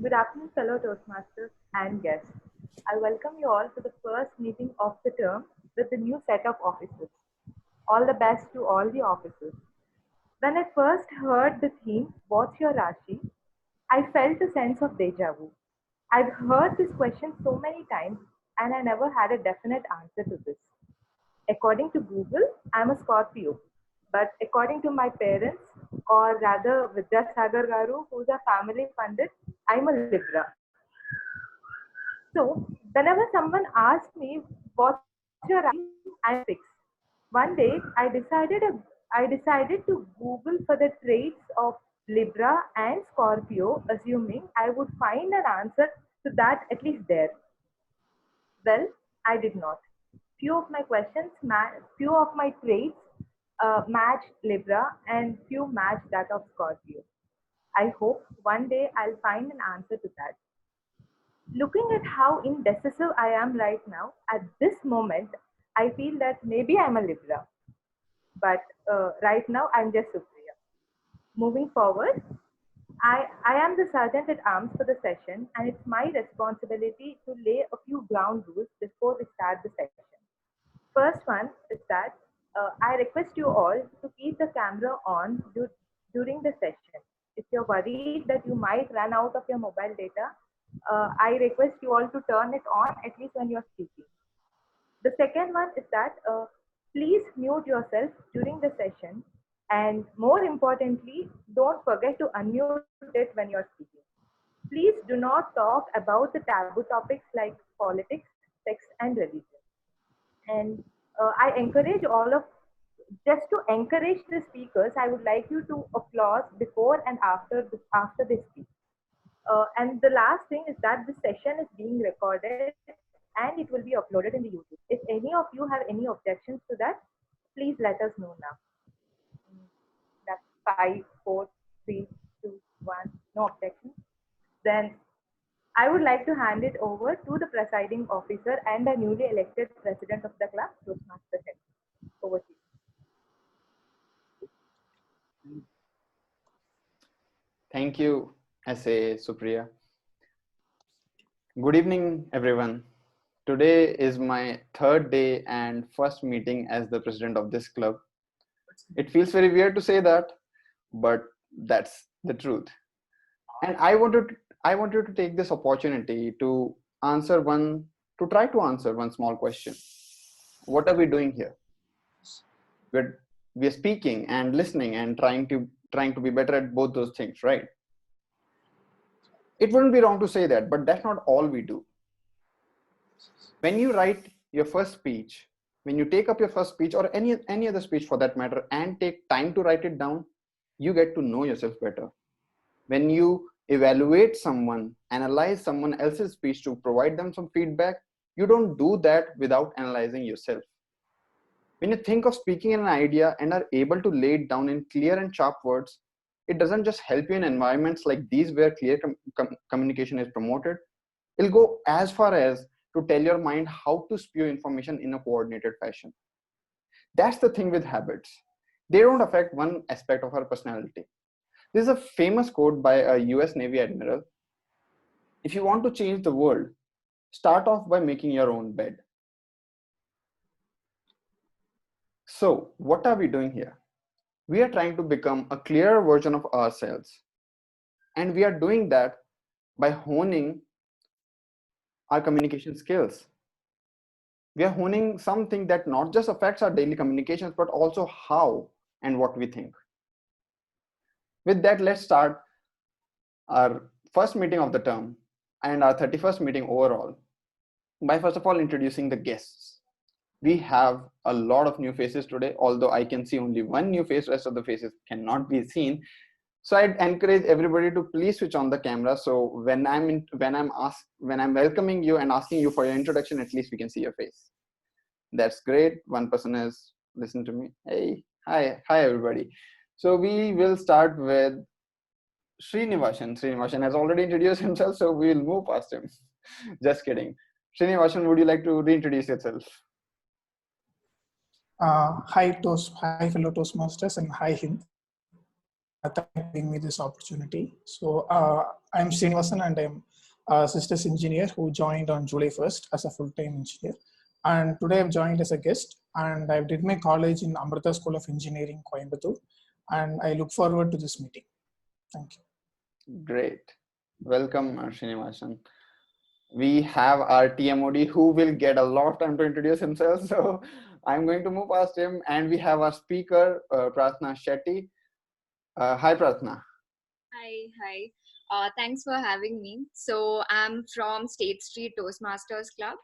Good afternoon, fellow Toastmasters and guests. I welcome you all to the first meeting of the term with the new set of officers. All the best to all the officers. When I first heard the theme, What's Your Rashi? I felt a sense of deja vu. I've heard this question so many times and I never had a definite answer to this. According to Google, I'm a Scorpio. But according to my parents, or rather Vidyasagar Garu, who's a family funded, I'm a Libra. So whenever someone asks me what's your rashi, I'm fixed. One day I decided to Google for the traits of Libra and Scorpio, assuming I would find an answer to that at least there. Well, I did not. Few of my traits matched Libra, and few matched that of Scorpio. I hope one day I'll find an answer to that. Looking at how indecisive I am right now, at this moment, I feel that maybe I'm a Libra, but right now I'm just Supriya. Moving forward, I am the sergeant at arms for the session, and it's my responsibility to lay a few ground rules before we start the session. First one is that I request you all to keep the camera on during the session. If you're worried that you might run out of your mobile data, I request you all to turn it on at least when you're speaking. The second one is that please mute yourself during the session, and more importantly, don't forget to unmute it when you're speaking. Please do not talk about the taboo topics like politics, sex, and religion. And I encourage all of just to encourage the speakers, I would like you to applaud before and after they speak. And the last thing is that the session is being recorded and it will be uploaded in the YouTube. If any of you have any objections to that, please let us know now. That's 5, 4, 3, 2, 1. No objections. Then I would like to hand it over to the presiding officer and the newly elected president of the class, Toastmaster Head. Over to you. Thank you, SA Supriya. Good evening, everyone. Today is my third day and first meeting as the president of this club. It feels very weird to say that, but that's the truth. And I wanted to take this opportunity to try to answer one small question. What are we doing here? We're speaking and listening and trying to be better at both those things, right? It wouldn't be wrong to say that, but that's not all we do. When you write your first speech, when you take up your first speech or any other speech for that matter and take time to write it down, you get to know yourself better. When you evaluate someone, analyze someone else's speech to provide them some feedback, you don't do that without analyzing yourself. When you think of speaking an idea and are able to lay it down in clear and sharp words, it doesn't just help you in environments like these where clear communication is promoted. It'll go as far as to tell your mind how to spew information in a coordinated fashion. That's the thing with habits. They don't affect one aspect of our personality. This is a famous quote by a US Navy admiral. If you want to change the world, start off by making your own bed. So, what are we doing here? We are trying to become a clearer version of ourselves. And we are doing that by honing our communication skills. We are honing something that not just affects our daily communications, but also how and what we think. With that, let's start our first meeting of the term and our 31st meeting overall by first of all introducing the guests. We have a lot of new faces today, although I can see only one new face, rest of the faces cannot be seen. So I'd encourage everybody to please switch on the camera. So when I'm welcoming you and asking you for your introduction, at least we can see your face. That's great. One person has listened to me. Hey, hi everybody. So we will start with Srinivasan. Srinivasan has already introduced himself, so we will move past him. Just kidding. Srinivasan, would you like to reintroduce yourself? Hi fellow Toastmasters and hi Hind. Thank you for giving me this opportunity. So I'm Srinivasan and I'm a systems engineer who joined on July 1st as a full-time engineer. And today I've joined as a guest and I did my college in Amrita School of Engineering, Coimbatore. And I look forward to this meeting. Thank you. Great. Welcome, Srinivasan. We have our TMoD who will get a lot of time to introduce himself. So I'm going to move past him. And we have our speaker, Prarthana Shetty. Hi, Prarthana. Hi. Thanks for having me. So I'm from State Street Toastmasters Club,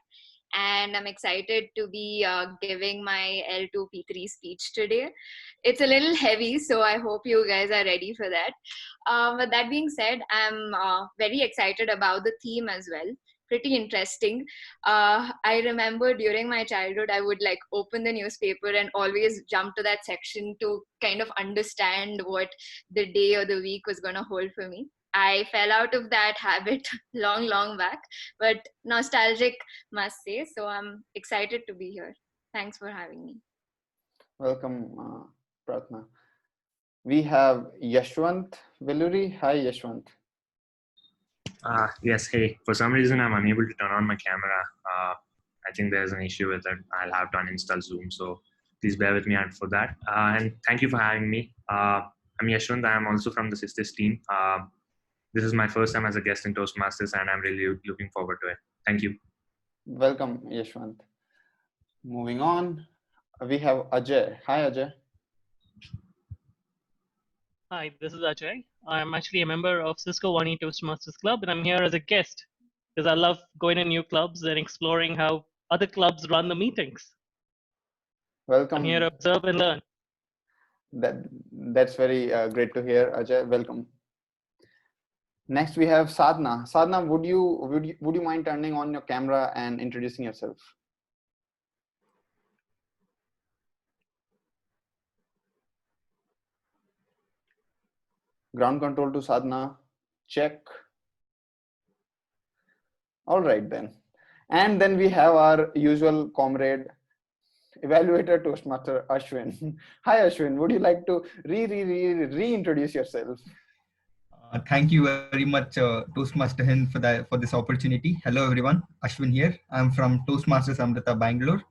and I'm excited to be giving my L2 P3 speech today. It's a little heavy, so I hope you guys are ready for that. With that being said, I'm very excited about the theme as well. Pretty interesting. I remember during my childhood, I would like open the newspaper and always jump to that section to kind of understand what the day or the week was going to hold for me. I fell out of that habit long back, but nostalgic must say. So I'm excited to be here. Thanks for having me. Welcome, Prarthana. We have Yashwant Velluri. Hi, Yashwant. Yes, hey. For some reason, I'm unable to turn on my camera. I think there's an issue with it. I'll have to uninstall Zoom. So please bear with me for that. And thank you for having me. I'm Yashwant. I'm also from the Sisters team. This is my first time as a guest in Toastmasters, and I'm really looking forward to it. Thank you. Welcome, Yashwant. Moving on, we have Ajay. Hi, Ajay. Hi, this is Ajay. I'm actually a member of Cisco 1E Toastmasters Club, and I'm here as a guest because I love going to new clubs and exploring how other clubs run the meetings. Welcome. I'm here to observe and learn. That's very great to hear, Ajay. Welcome. Next, we have Sadhna. Sadhna, would you mind turning on your camera and introducing yourself? Ground control to Sadhna. Check. All right then. And then we have our usual comrade, Evaluator Toastmaster Ashwin. Hi Ashwin, would you like to reintroduce yourself? Thank you very much, Toastmaster Hind, for this opportunity. Hello everyone, Ashwin here. I'm from Toastmasters Amrita, Bengaluru.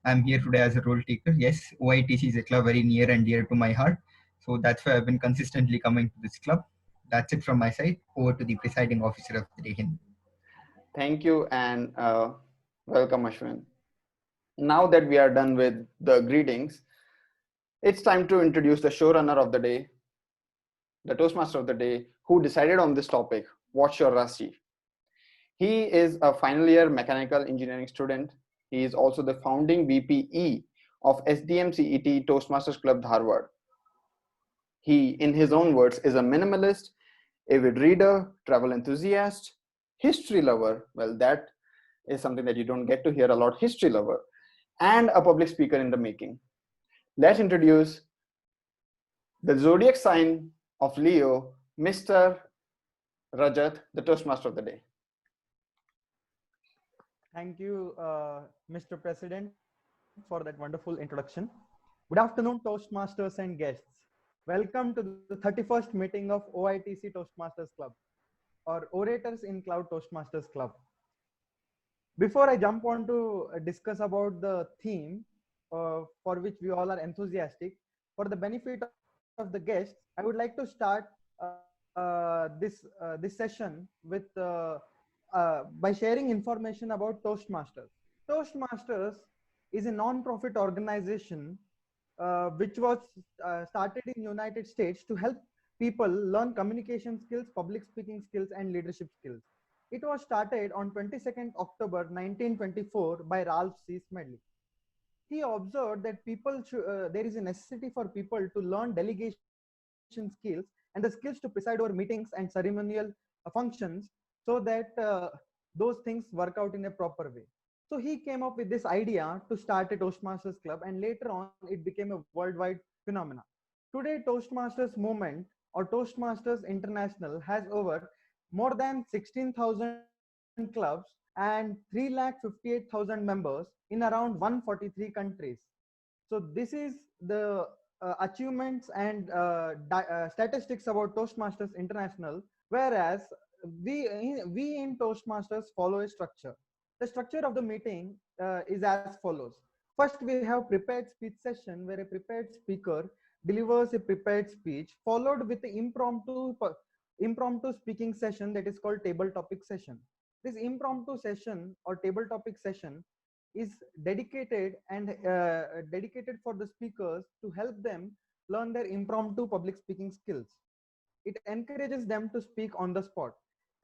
I'm here today as a role taker. Yes, OITC is a club very near and dear to my heart. So that's why I've been consistently coming to this club. That's it from my side. Over to the presiding officer of the day, Hind. Thank you and welcome Ashwin. Now that we are done with the greetings, it's time to introduce the showrunner of the day, the Toastmaster of the day, who decided on this topic, What's Your Rasi? He is a final year mechanical engineering student. He is also the founding VPE of SDMCET Toastmasters Club Dharwad. He, in his own words, is a minimalist, avid reader, travel enthusiast, history lover. Well, that is something that you don't get to hear a lot, history lover, and a public speaker in the making. Let's introduce the zodiac sign of Leo, Mr. Rajat, the Toastmaster of the day. Thank you, Mr. President, for that wonderful introduction. Good afternoon, Toastmasters and guests. Welcome to the 31st meeting of OITC Toastmasters Club, or Orators in Cloud Toastmasters Club. Before I jump on to discuss about the theme for which we all are enthusiastic, for the benefit of the guests, I would like to start this session with by sharing information about Toastmasters. Toastmasters is a non-profit organization which was started in United States to help people learn communication skills, public speaking skills, and leadership skills. It was started on 22nd October 1924 by Ralph C. Smedley. He observed that there is a necessity for people to learn delegation skills and the skills to preside over meetings and ceremonial functions so that those things work out in a proper way. So he came up with this idea to start a Toastmasters club, and later on it became a worldwide phenomenon. Today, Toastmasters movement or Toastmasters International has over more than 16,000 clubs and 358,000 members in around 143 countries. So this is the achievements and statistics about Toastmasters International, whereas we in Toastmasters follow a structure. The structure of the meeting is as follows. First, we have prepared speech session where a prepared speaker delivers a prepared speech, followed with the impromptu speaking session that is called table topic session. This impromptu session or table topic session is dedicated for the speakers to help them learn their impromptu public speaking skills. It encourages them to speak on the spot.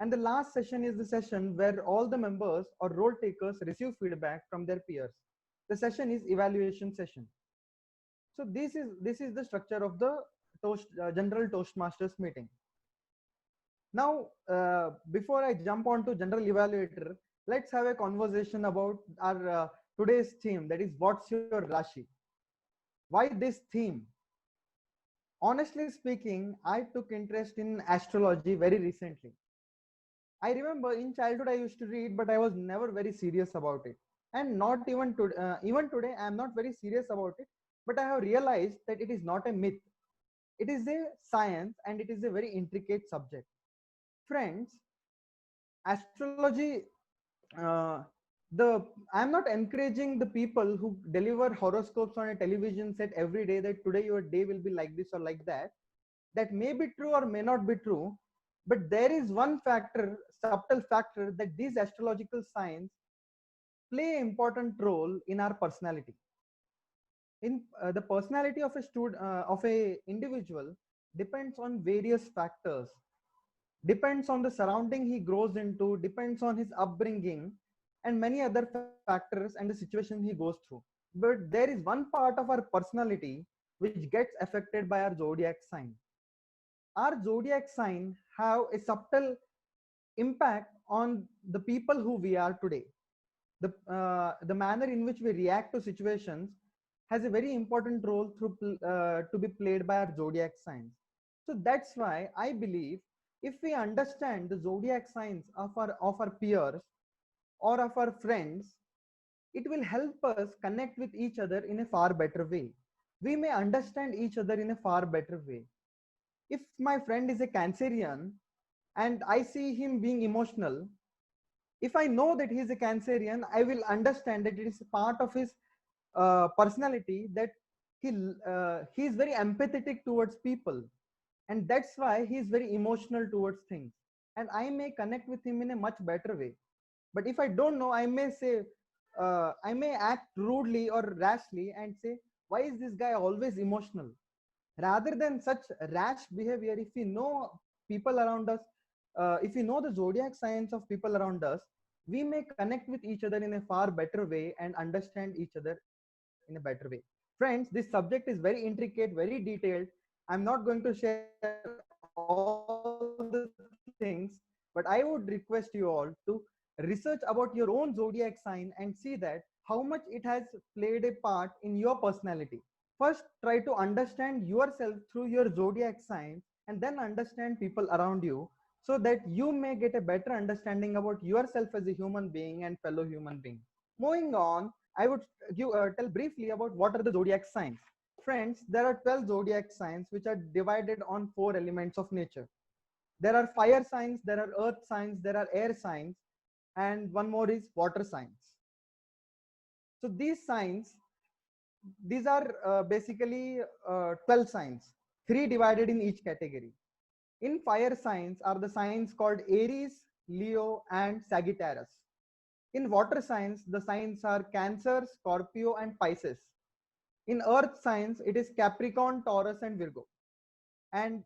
And the last session is the session where all the members or role takers receive feedback from their peers. The session is evaluation session. So this is the structure of the general Toastmasters meeting. Now, before I jump on to general evaluator, let's have a conversation about our today's theme, that is, what's your Rashi? Why this theme? Honestly speaking, I took interest in astrology very recently. I remember in childhood I used to read, but I was never very serious about it. And not even even today, I am not very serious about it. But I have realized that it is not a myth. It is a science, and it is a very intricate subject. Friends, astrology, uh, I'm not encouraging the people who deliver horoscopes on a television set every day that today your day will be like this or like that. That may be true or may not be true, but there is one factor, subtle factor, that these astrological signs play an important role in our personality. In the personality of a student, of a individual, depends on various factors, depends on the surrounding he grows into, depends on his upbringing, and many other factors and the situation he goes through. But there is one part of our personality which gets affected by our zodiac sign. Our zodiac sign have a subtle impact on the people who we are today. The manner in which we react to situations has a very important role to be played by our zodiac signs. So that's why I believe if we understand the zodiac signs of our peers or of our friends, it will help us connect with each other in a far better way. We may understand each other in a far better way. If my friend is a Cancerian and I see him being emotional, if I know that he is a Cancerian, I will understand that it is part of his personality that he is very empathetic towards people, and that's why he is very emotional towards things, and I may connect with him in a much better way. But if I don't know, I may say, I may act rudely or rashly and say, why is this guy always emotional? Rather than such rash behavior, if we know people around us, if we know the zodiac signs of people around us, we may connect with each other in a far better way and understand each other in a better way. Friends, this subject is very intricate, very detailed. I'm not going to share all the things, but I would request you all to research about your own zodiac sign and see that how much it has played a part in your personality. First, try to understand yourself through your zodiac sign and then understand people around you so that you may get a better understanding about yourself as a human being and fellow human being. Moving on, I would tell briefly about what are the zodiac signs. Friends, there are 12 zodiac signs which are divided on 4 elements of nature. There are fire signs, there are earth signs, there are air signs, and one more is water signs. So these signs, these are basically 12 signs, 3 divided in each category. In fire signs are the signs called Aries, Leo, and Sagittarius. In water signs, the signs are Cancer, Scorpio, and Pisces. In earth signs, it is Capricorn, Taurus, and Virgo. And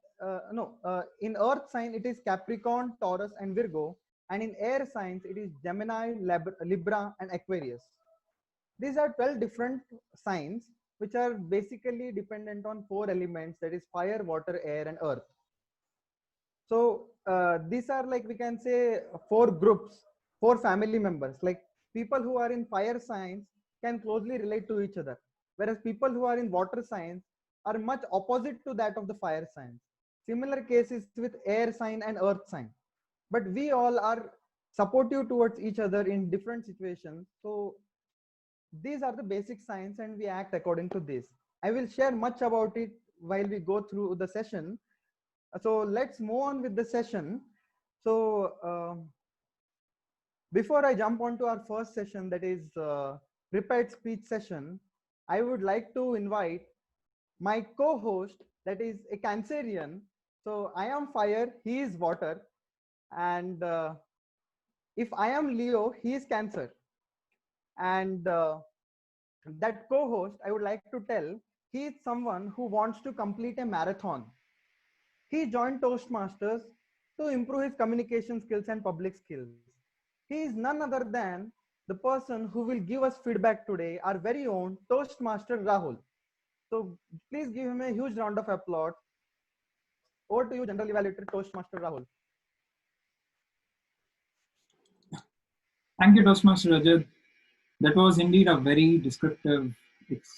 in earth sign, it is Capricorn, Taurus, and Virgo. And in air signs, it is Gemini, Libra, and Aquarius. These are 12 different signs which are basically dependent on 4 elements, that is fire, water, air, and earth. So these are, like, we can say 4 groups, 4 family members. Like, people who are in fire signs can closely relate to each other, whereas people who are in water signs are much opposite to that of the fire signs. Similar cases with air sign and earth sign. But we all are supportive towards each other in different situations. So these are the basic signs and we act according to this. I will share much about it while we go through the session. So let's move on with the session. So before I jump on to our first session, that is prepared speech session, I would like to invite my co-host, that is a Cancerian. So I am fire, he is water. And if I am Leo, he is Cancer. And that co-host, I would like to tell, he is someone who wants to complete a marathon. He joined Toastmasters to improve his communication skills and public skills. He is none other than the person who will give us feedback today, our very own Toastmaster Rahul. So please give him a huge round of applause. Over to you, General Evaluator Toastmaster Rahul. Thank you, Toastmaster Rajat. That was indeed a very descriptive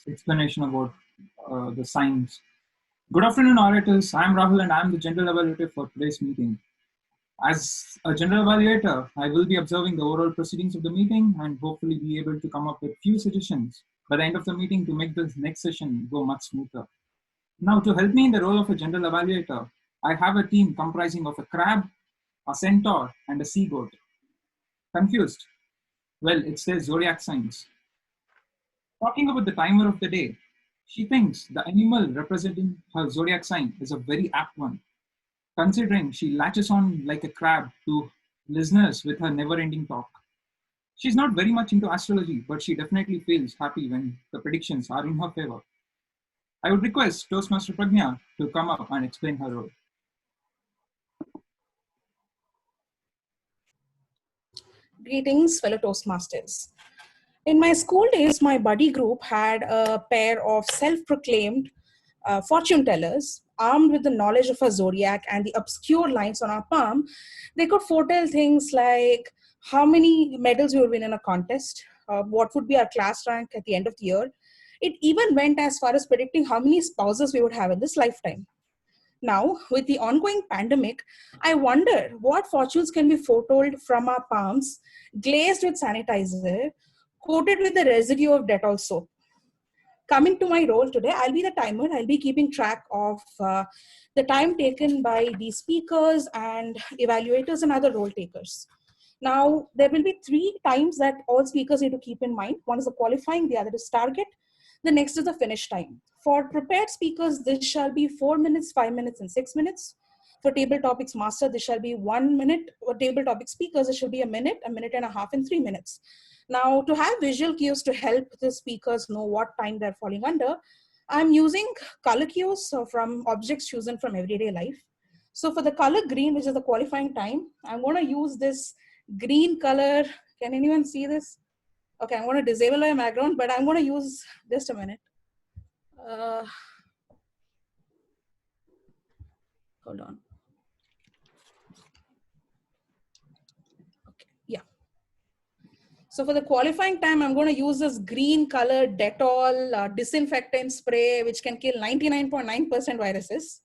explanation about the signs. Good afternoon, orators. I am Rahul and I am the General Evaluator for today's meeting. As a General Evaluator, I will be observing the overall proceedings of the meeting and hopefully be able to come up with few suggestions by the end of the meeting to make this next session go much smoother. Now, to help me in the role of a General Evaluator, I have a team comprising of a crab, a centaur, and a sea goat. Confused? Well, it's their zodiac signs. Talking about the timer of the day, she thinks the animal representing her zodiac sign is a very apt one, considering she latches on like a crab to listeners with her never-ending talk. She's not very much into astrology, but she definitely feels happy when the predictions are in her favor. I would request Toastmaster Pragnya to come up and explain her role. Greetings, fellow Toastmasters. In my school days, my buddy group had a pair of self-proclaimed fortune tellers armed with the knowledge of our zodiac and the obscure lines on our palm. They could foretell things like how many medals we would win in a contest, what would be our class rank at the end of the year. It even went as far as predicting how many spouses we would have in this lifetime. Now, with the ongoing pandemic, I wonder what fortunes can be foretold from our palms, glazed with sanitizer, coated with the residue of Dettol soap. Coming to my role today, I'll be the timer. I'll be keeping track of the time taken by the speakers and evaluators and other role takers. Now, there will be 3 times that all speakers need to keep in mind. One is the qualifying, the other is target. The next is the finish time. For prepared speakers, this shall be 4 minutes, 5 minutes, and 6 minutes. For table topics master, this shall be 1 minute. For table topic speakers, it should be a minute and a half, and 3 minutes. Now, to have visual cues to help the speakers know what time they're falling under, I'm using color cues from objects chosen from everyday life. So for the color green, which is the qualifying time, I'm going to use this green color. Can anyone see this? Okay, I'm going to disable my background, but I'm going to use, just a minute. Hold on. Okay, yeah. So for the qualifying time, I'm going to use this green color Dettol disinfectant spray, which can kill 99.9% viruses.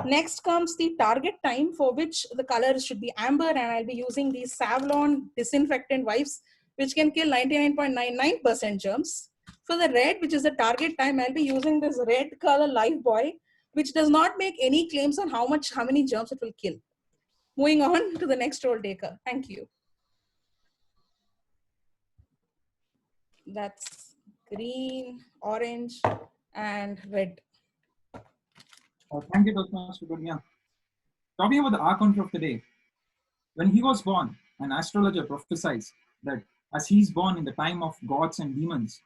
Next comes the target time, for which the color should be amber, and I'll be using these Savlon disinfectant wipes, which can kill 99.99% germs. For the red, which is the target time, I'll be using this red color Lifebuoy, which does not make any claims on how many germs it will kill. Moving on to the next role taker. Thank you. That's green, orange, and red. Thank you, Toastmaster Pragnya. Talking about the AhCounter of the day. When he was born, an astrologer prophesied that as he is born in the time of gods and demons,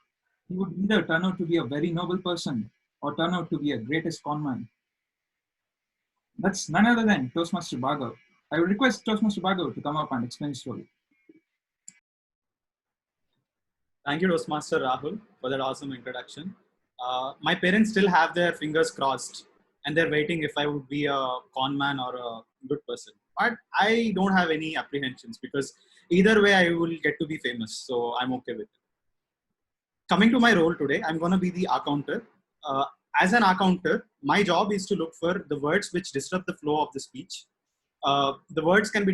he would either turn out to be a very noble person or turn out to be a greatest conman. That's none other than Toastmaster Bhargav. I would request Toastmaster Bhargav to come up and explain his story. Thank you, Toastmaster Rahul, for that awesome introduction. My parents still have their fingers crossed and they're waiting if I would be a con man or a good person. But I don't have any apprehensions because either way I will get to be famous. So I'm okay with it. Coming to my role today, I'm going to be the AhCounter. As an AhCounter, my job is to look for the words which disrupt the flow of the speech. The words can be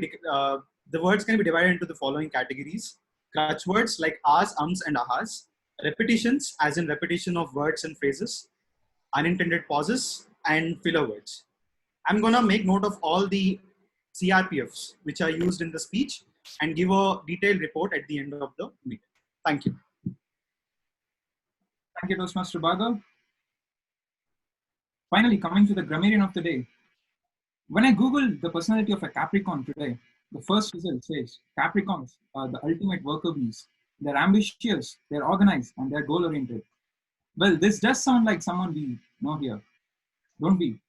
divided into the following categories: crutch words like ahs, ums, and ahas; repetitions, as in repetition of words and phrases; unintended pauses, and filler words. I'm gonna make note of all the CRPFs which are used in the speech and give a detailed report at the end of the meeting. Thank you. Thank you, Toastmaster Bhargav. Finally, coming to the grammarian of the day. When I Googled the personality of a Capricorn today, the first result says Capricorns are the ultimate worker bees. They're ambitious, they're organized, and they're goal oriented. Well, this does sound like someone we know here, don't we?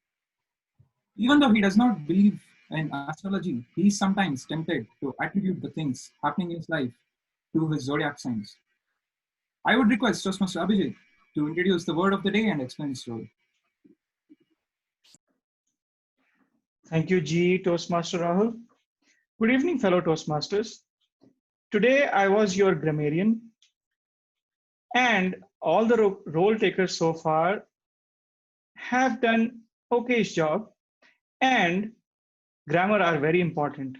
Even though he does not believe in astrology, he is sometimes tempted to attribute the things happening in his life to his zodiac signs. I would request Toastmaster Abhijit to introduce the word of the day and explain his role. Thank you, G. Toastmaster Rahul. Good evening, fellow Toastmasters. Today, I was your grammarian, and all the role takers so far have done okayish job, and grammar are very important.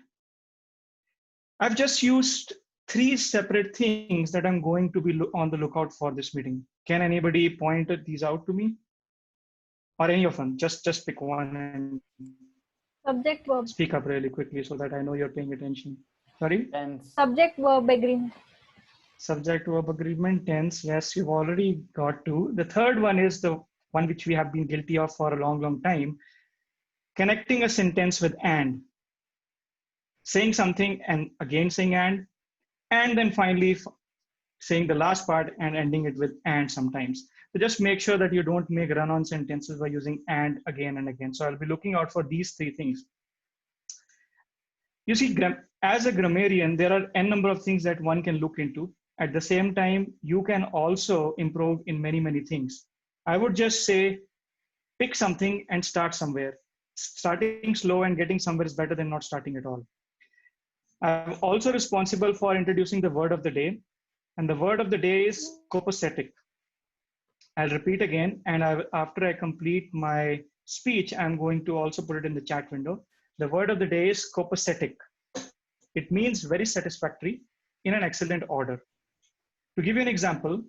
I've just used 3 separate things that I'm going to be on the lookout for this meeting. Can anybody point these out to me? Or any of them? Just pick one and Subject, verb. Speak up really quickly so that I know you're paying attention. Sorry? Tense. Subject, verb, agreement. Subject, verb, agreement, tense. Yes, you've already got 2. The third one is the one which we have been guilty of for a long time. Connecting a sentence with and. Saying something and again saying and then finally saying the last part and ending it with and sometimes. So just make sure that you don't make run-on sentences by using and again and again. So I'll be looking out for these 3 things. You see, as a grammarian, there are n number of things that one can look into. At the same time, you can also improve in many things. I would just say, pick something and start somewhere. Starting slow and getting somewhere is better than not starting at all. I'm also responsible for introducing the word of the day. And the word of the day is copacetic. I'll repeat again, and after I complete my speech, I'm going to also put it in the chat window. The word of the day is copacetic. It means very satisfactory in an excellent order. To give you an example,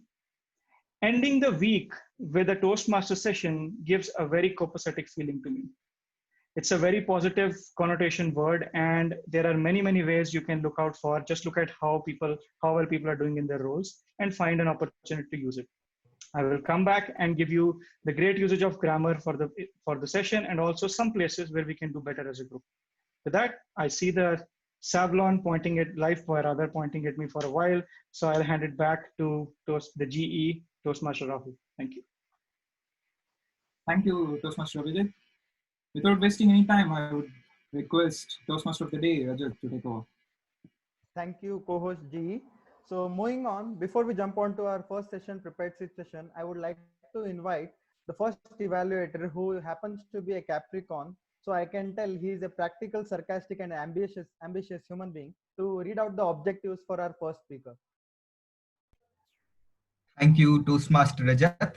ending the week with a Toastmaster session gives a very copacetic feeling to me. It's a very positive connotation word, and there are many ways you can look out for. Just look at how well people are doing in their roles and find an opportunity to use it. I will come back and give you the great usage of grammar for the session, and also some places where we can do better as a group. With that, I see the Savlon pointing at pointing at me for a while. So I'll hand it back to the GE Toastmaster Rahul. Thank you. Thank you, Toastmaster Abhijit. Without wasting any time, I would request Toastmaster of the day, Rajat, to take over. Thank you, co-host G. So moving on, before we jump on to our first session, prepared seat session, I would like to invite the first evaluator, who happens to be a Capricorn. So I can tell he is a practical, sarcastic, and ambitious human being, to read out the objectives for our first speaker. Thank you, Toastmaster Rajat.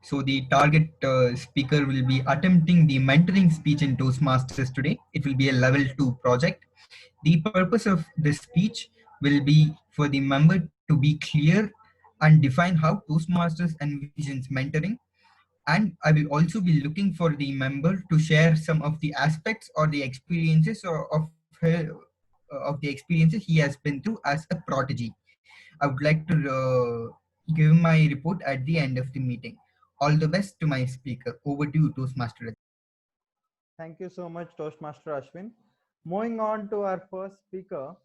So the target speaker will be attempting the mentoring speech in Toastmasters today. It will be a level 2 project. The purpose of this speech will be for the member to be clear and define how Toastmasters envisions mentoring. And I will also be looking for the member to share some of the aspects or the experiences of the experiences he has been through as a prodigy. I would like to give my report at the end of the meeting. All the best to my speaker. Over to you, Toastmaster. Thank you so much, Toastmaster Ashwin. Moving on to our first speaker.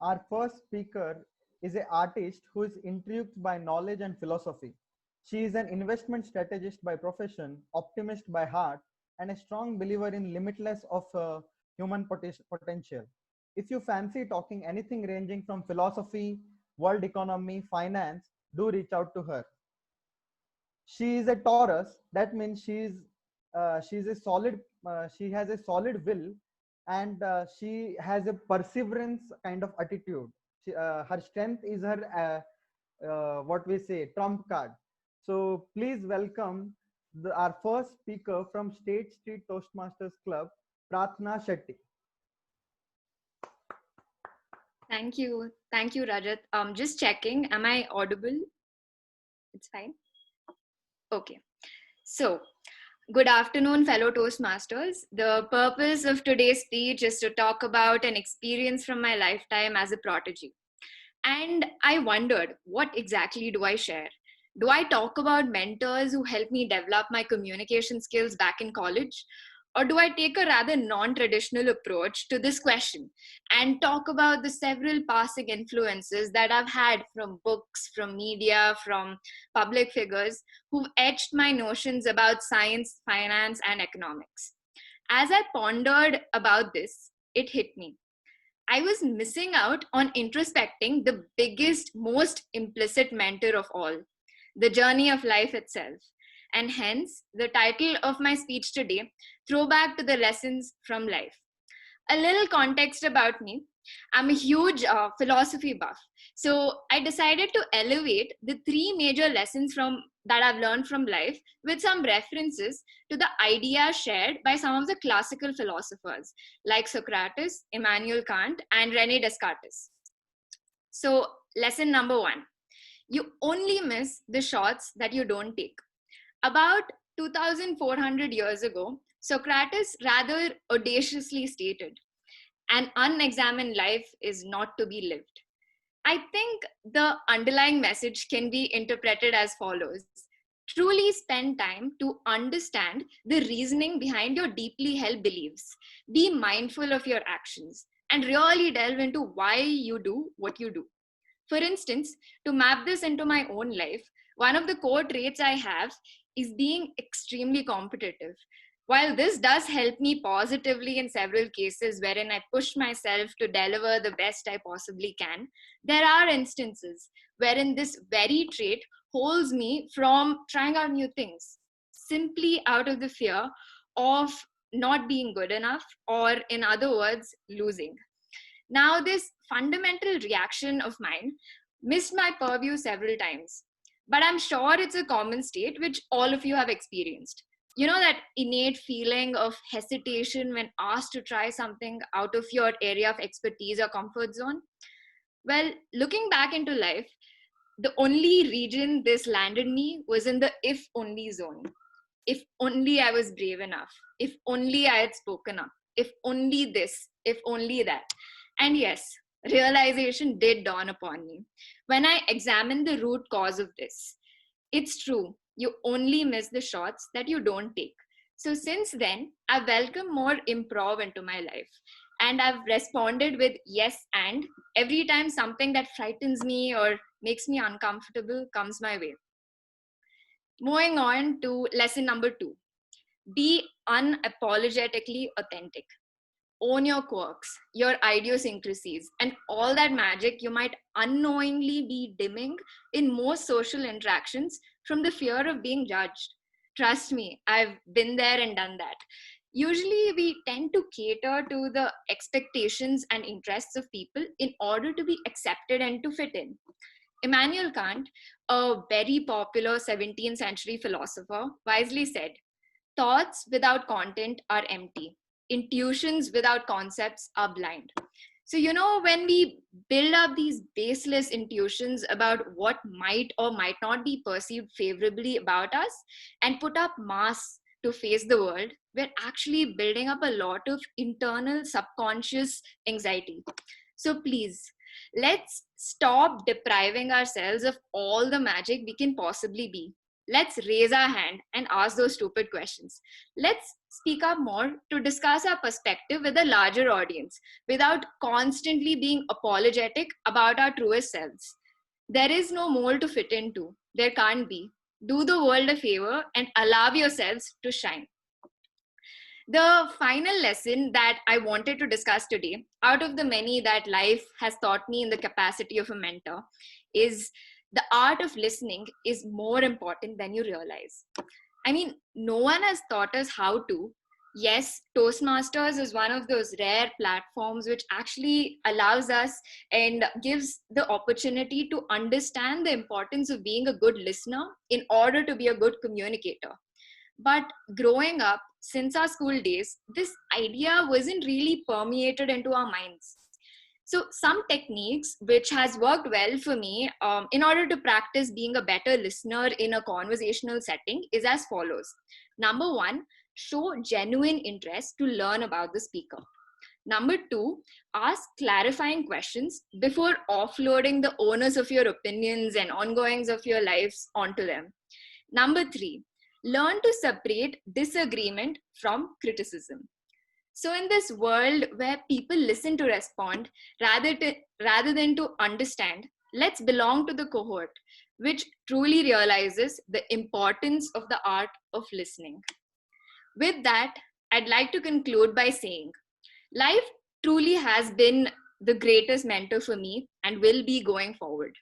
Our first speaker is an artist who is intrigued by knowledge and philosophy. She is an investment strategist by profession, optimist by heart, and a strong believer in limitless of human potential. If you fancy talking anything ranging from philosophy, world economy, finance, do reach out to her. She is a Taurus. That means she has a solid will, and she has a perseverance kind of attitude. Her strength is her what we say trump card. So please welcome our first speaker from State Street Toastmasters Club, Prarthana Shetty. Thank you, Rajat. Just checking, am I audible? It's fine. Okay. So, good afternoon, fellow Toastmasters. The purpose of today's speech is to talk about an experience from my lifetime as a prodigy. And I wondered, what exactly do I share? Do I talk about mentors who helped me develop my communication skills back in college? Or do I take a rather non-traditional approach to this question and talk about the several passing influences that I've had from books, from media, from public figures who've etched my notions about science, finance, and economics? As I pondered about this, it hit me. I was missing out on introspecting the biggest, most implicit mentor of all, the journey of life itself. And hence, the title of my speech today, Throwback to the Lessons from Life. A little context about me. I'm a huge philosophy buff. So I decided to elevate the three major lessons that I've learned from life with some references to the ideas shared by some of the classical philosophers like Socrates, Immanuel Kant, and René Descartes. So lesson number one, you only miss the shots that you don't take. About 2,400 years ago, Socrates rather audaciously stated, an unexamined life is not to be lived. I think the underlying message can be interpreted as follows. Truly spend time to understand the reasoning behind your deeply held beliefs. Be mindful of your actions and really delve into why you do what you do. For instance, to map this into my own life, one of the core traits I have is being extremely competitive. While this does help me positively in several cases wherein I push myself to deliver the best I possibly can, there are instances wherein this very trait holds me from trying out new things, simply out of the fear of not being good enough, or in other words, losing. Now, this fundamental reaction of mine missed my purview several times, but I'm sure it's a common state which all of you have experienced. You know, that innate feeling of hesitation when asked to try something out of your area of expertise or comfort zone? Well, looking back into life, the only region this landed me was in the if only zone. If only I was brave enough. If only I had spoken up. If only this. If only that. And yes, realization did dawn upon me when I examined the root cause of this. It's true, you only miss the shots that you don't take. So since then, I've welcomed more improv into my life. And I've responded with yes and every time something that frightens me or makes me uncomfortable comes my way. Moving on to lesson number 2. Be unapologetically authentic. Own your quirks, your idiosyncrasies, and all that magic you might unknowingly be dimming in most social interactions from the fear of being judged. Trust me, I've been there and done that. Usually, we tend to cater to the expectations and interests of people in order to be accepted and to fit in. Immanuel Kant, a very popular 17th century philosopher, wisely said, thoughts without content are empty. Intuitions without concepts are blind. So, you know, when we build up these baseless intuitions about what might or might not be perceived favorably about us and put up masks to face the world, we're actually building up a lot of internal subconscious anxiety. So please, let's stop depriving ourselves of all the magic we can possibly be. Let's raise our hand and ask those stupid questions. Let's speak up more to discuss our perspective with a larger audience without constantly being apologetic about our truest selves. There is no mold to fit into. There can't be. Do the world a favor and allow yourselves to shine. The final lesson that I wanted to discuss today, out of the many that life has taught me in the capacity of a mentor, is the art of listening is more important than you realize. I mean, no one has taught us how to. Yes, Toastmasters is one of those rare platforms which actually allows us and gives the opportunity to understand the importance of being a good listener in order to be a good communicator. But growing up, since our school days, this idea wasn't really permeated into our minds. So some techniques which has worked well for me in order to practice being a better listener in a conversational setting is as follows. Number one, show genuine interest to learn about the speaker. Number two, ask clarifying questions before offloading the onus of your opinions and ongoings of your lives onto them. Number three, learn to separate disagreement from criticism. So in this world where people listen to respond rather than to understand, let's belong to the cohort which truly realizes the importance of the art of listening. With that, I'd like to conclude by saying, life truly has been the greatest mentor for me and will be going forward.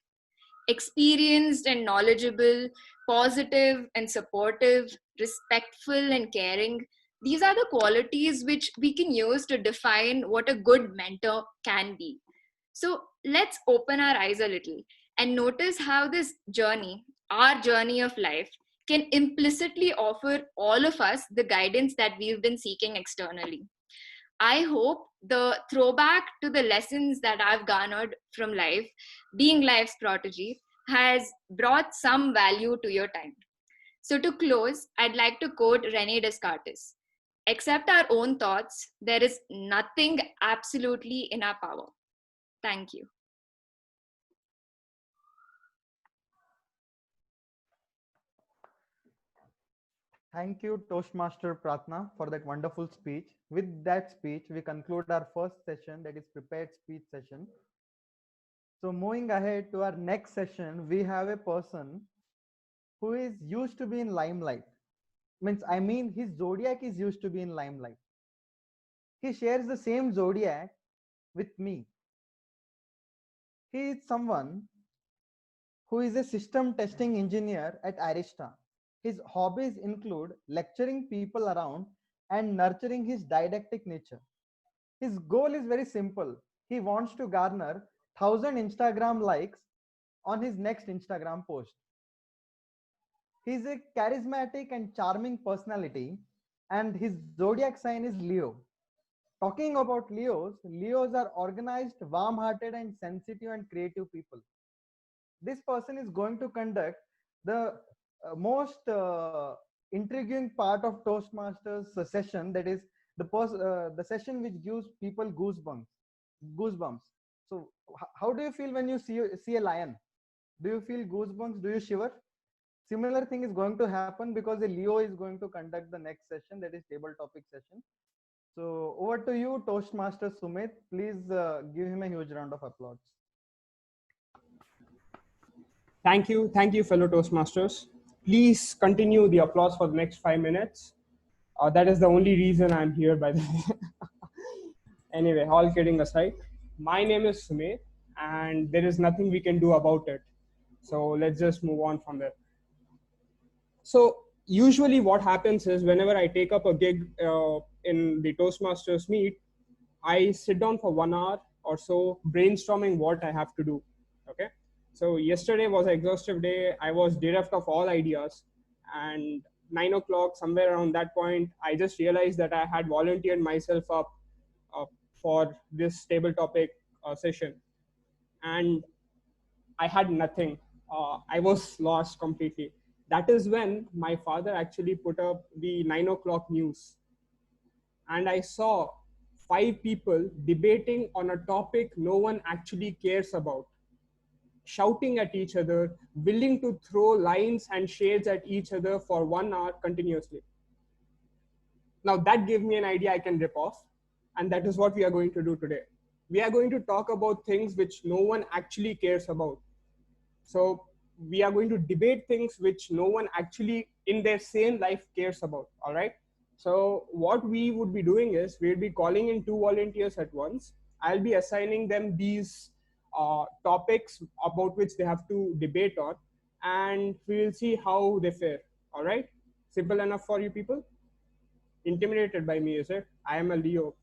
Experienced and knowledgeable, positive and supportive, respectful and caring. These are the qualities which we can use to define what a good mentor can be. So let's open our eyes a little and notice how this journey, our journey of life, can implicitly offer all of us the guidance that we've been seeking externally. I hope the throwback to the lessons that I've garnered from life, being life's prodigy, has brought some value to your time. So to close, I'd like to quote René Descartes. Except our own thoughts, there is nothing absolutely in our power. Thank you. Thank you, Toastmaster Prarthana, for that wonderful speech. With that speech, we conclude our first session, that is prepared speech session. So moving ahead to our next session, we have a person who is used to be in limelight. His zodiac is used to be in limelight. He shares the same zodiac with me. He is someone who is a system testing engineer at Arista. His hobbies include lecturing people around and nurturing his didactic nature. His goal is very simple. He wants to garner 1,000 Instagram likes on his next Instagram post. He is a charismatic and charming personality, and his zodiac sign is Leo. Talking about Leos, Leos are organized, warm-hearted, and sensitive and creative people. This person is going to conduct the most intriguing part of Toastmasters session, that is the session which gives people goosebumps. So how do you feel when you see a lion? Do you feel goosebumps? Do you shiver? Similar thing is going to happen because a Leo is going to conduct the next session, that is table topic session. So over to you, Toastmaster Sumedh. Please give him a huge round of applause. Thank you, fellow Toastmasters. Please continue the applause for the next 5 minutes. That is the only reason I'm here, by the way. Anyway, all kidding aside, my name is Sumedh, and there is nothing we can do about it. So let's just move on from there. So usually what happens is whenever I take up a gig in the Toastmasters meet, I sit down for 1 hour or so brainstorming what I have to do. Okay. So yesterday was an exhaustive day. I was bereft of all ideas, and 9 o'clock, somewhere around that point, I just realized that I had volunteered myself up for this table topic session, and I had nothing. I was lost completely. That is when my father actually put up the 9 o'clock news, and I saw 5 people debating on a topic no one actually cares about, shouting at each other, willing to throw lines and shades at each other for 1 hour continuously. Now that gave me an idea I can rip off, and that is what we are going to do today. We are going to talk about things which no one actually cares about. So we are going to debate things which no one actually in their sane life cares about, all right? So what we would be doing is we'll be calling in 2 volunteers at once. I'll be assigning them these topics about which they have to debate on, and we'll see how they fare, all right? Simple enough for you people? Intimidated by me, is it? I am a Leo.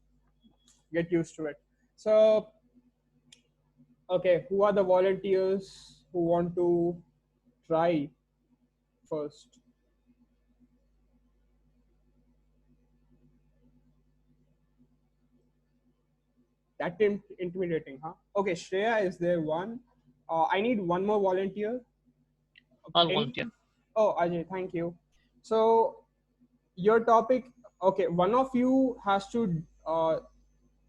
Get used to it. So, okay, who are the volunteers who want to try first? That intimidating, huh? Okay, Shreya is there one. I need one more volunteer. I'll Any- volunteer. Oh, Ajay, thank you. So your topic, okay, one of you has to,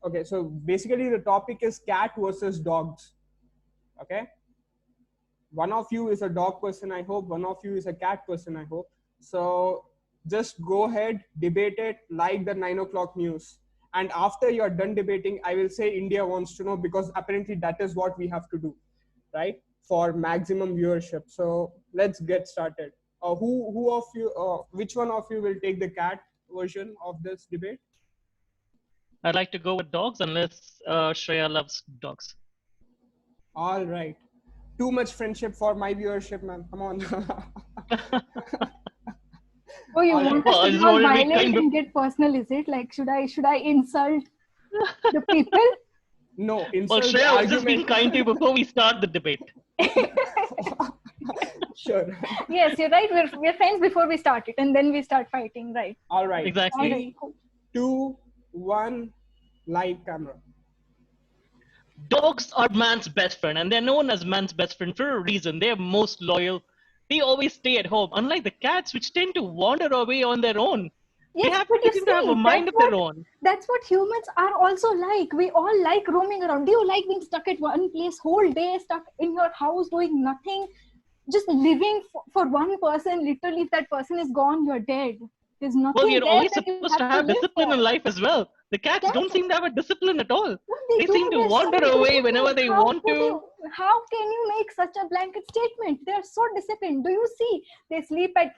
okay, so basically the topic is cat versus dogs, okay? One of you is a dog person, I hope. One of you is a cat person, I hope. So just go ahead, debate it like the 9 o'clock news. And after you're done debating, I will say India wants to know, because apparently that is what we have to do, right? For maximum viewership. So let's get started. Who of you, which one of you will take the cat version of this debate? I'd like to go with dogs unless Shreya loves dogs. All right. Too much friendship for my viewership, man. Come on. Oh, you All want right. us to I just become wanted to be violent kind of- and get personal, is it? Like, should I insult the people? No, Well, insult the Shreya was just being argument. kind to you before we start the debate. Sure. Yes, you're right. We're friends before we start it, and then we start fighting, right? All right. Exactly. 3, 2, 1, live camera. Dogs are man's best friend, and they're known as man's best friend for a reason. They're most loyal. They always stay at home, unlike the cats, which tend to wander away on their own. Yes, but They you seem to have a see, mind of their own. that's what humans are also like. We all like roaming around. Do you like being stuck at one place whole day, stuck in your house doing nothing, just living for one person? Literally, if that person is gone, you're dead. There's Well, nothing you're there always that you supposed to have to have live discipline for. in life as well. The cats don't seem to have a discipline at all. They They do, seem to they're so wander away whenever disciplined. they want to. How can you make such a blanket statement? They're so disciplined. Do you see? They sleep at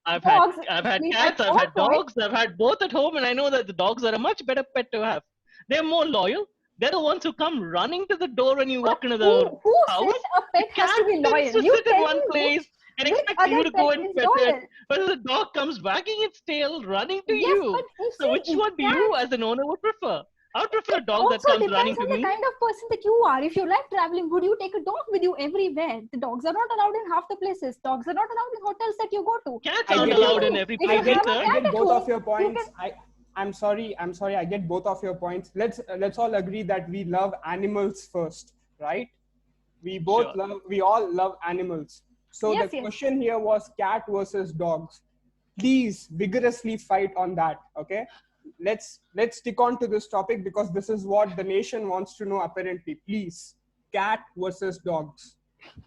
I've dogs. had sleep cats, at I've all had points. dogs, I've had both at home, and I know that the dogs are a much better pet to have. They're more loyal. They're the ones who come running to the door when you walk into the Who house. said a pet has to be Tends loyal? to You sit in tell one me place and which expect you other to pet go and is pet loyal? it, but the dog comes wagging its tail, running to Yes, you. but you So see, which one do you, as an owner, would prefer? I would prefer a dog that also comes depends running to on the me. kind of person that you are. If you like traveling, would you take a dog with you everywhere? The dogs are not allowed in half the places. Dogs are not allowed in hotels that you go to. Cats I aren't get allowed it. in every If place you have a either. I cat get at both home, of your you points. can. I'm sorry. I get both of your points. Let's all agree that we love animals first, right? We both Sure. we all love animals. So Yes, the yes. question here was cat versus dogs. Please vigorously fight on that. Okay. Let's stick on to this topic because this is what the nation wants to know apparently. Please, cat versus dogs.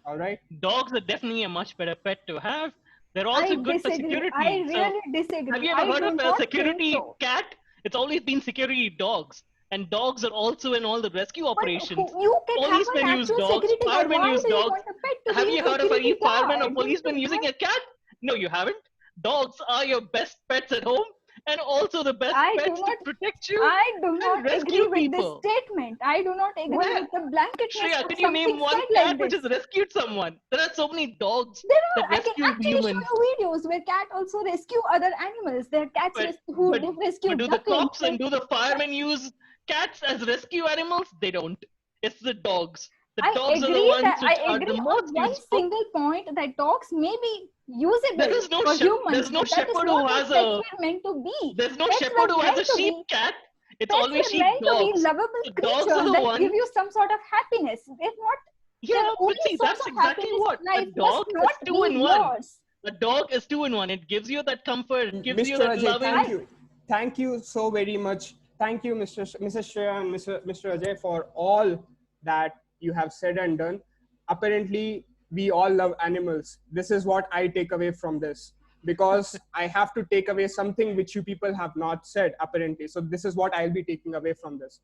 All right. Dogs are definitely a much better pet to have. They're I also good for disagree. security. I So, really have disagree. you ever I heard do of a not security think so. cat? It's always been security dogs. And dogs are also in all the rescue But operations. you can have Policemen an use actual dogs, security guard. firemen Why use do you dogs. want a pet to Have be you a heard of security any fireman or guard? policeman using a cat? No, you haven't. Dogs are your best pets at home and also the best I do pets not. to protect you I do and not rescue agree with this people. statement. I do not agree Where? with the blanketness Shreya, of can you name something one said cat like which this. has rescued someone? There are so many dogs There that are. I can rescue actually humans. show you videos where cat also rescue other animals. There are cats But, who but, rescue but do the ducklings. cops and do the firemen use cats as rescue animals? They don't. It's the dogs. The dogs are the ones I which are the agree on most one useful. single point that dogs may be usable There is no for humans, there's no but that is shepherd not who what has pets a were meant to be. there's no Pets shepherd were who has meant a to sheep be cat. It's Pets always were sheep meant to be dogs. lovable The dogs are creatures the that ones. give you some sort of happiness. They're not. Yeah, their but only see, source that's of exactly happiness what in a life must dog is not two in be one. yours. A dog is two in one. It gives you that comfort. It gives you Mr. that Ajay, loving. thank you so very much. Thank you, Mrs. Shreya and Mr. Ajay, for all that you have said and done. Apparently, we all love animals. This is what I take away from this because I have to take away something which you people have not said, apparently. So this is what I'll be taking away from this.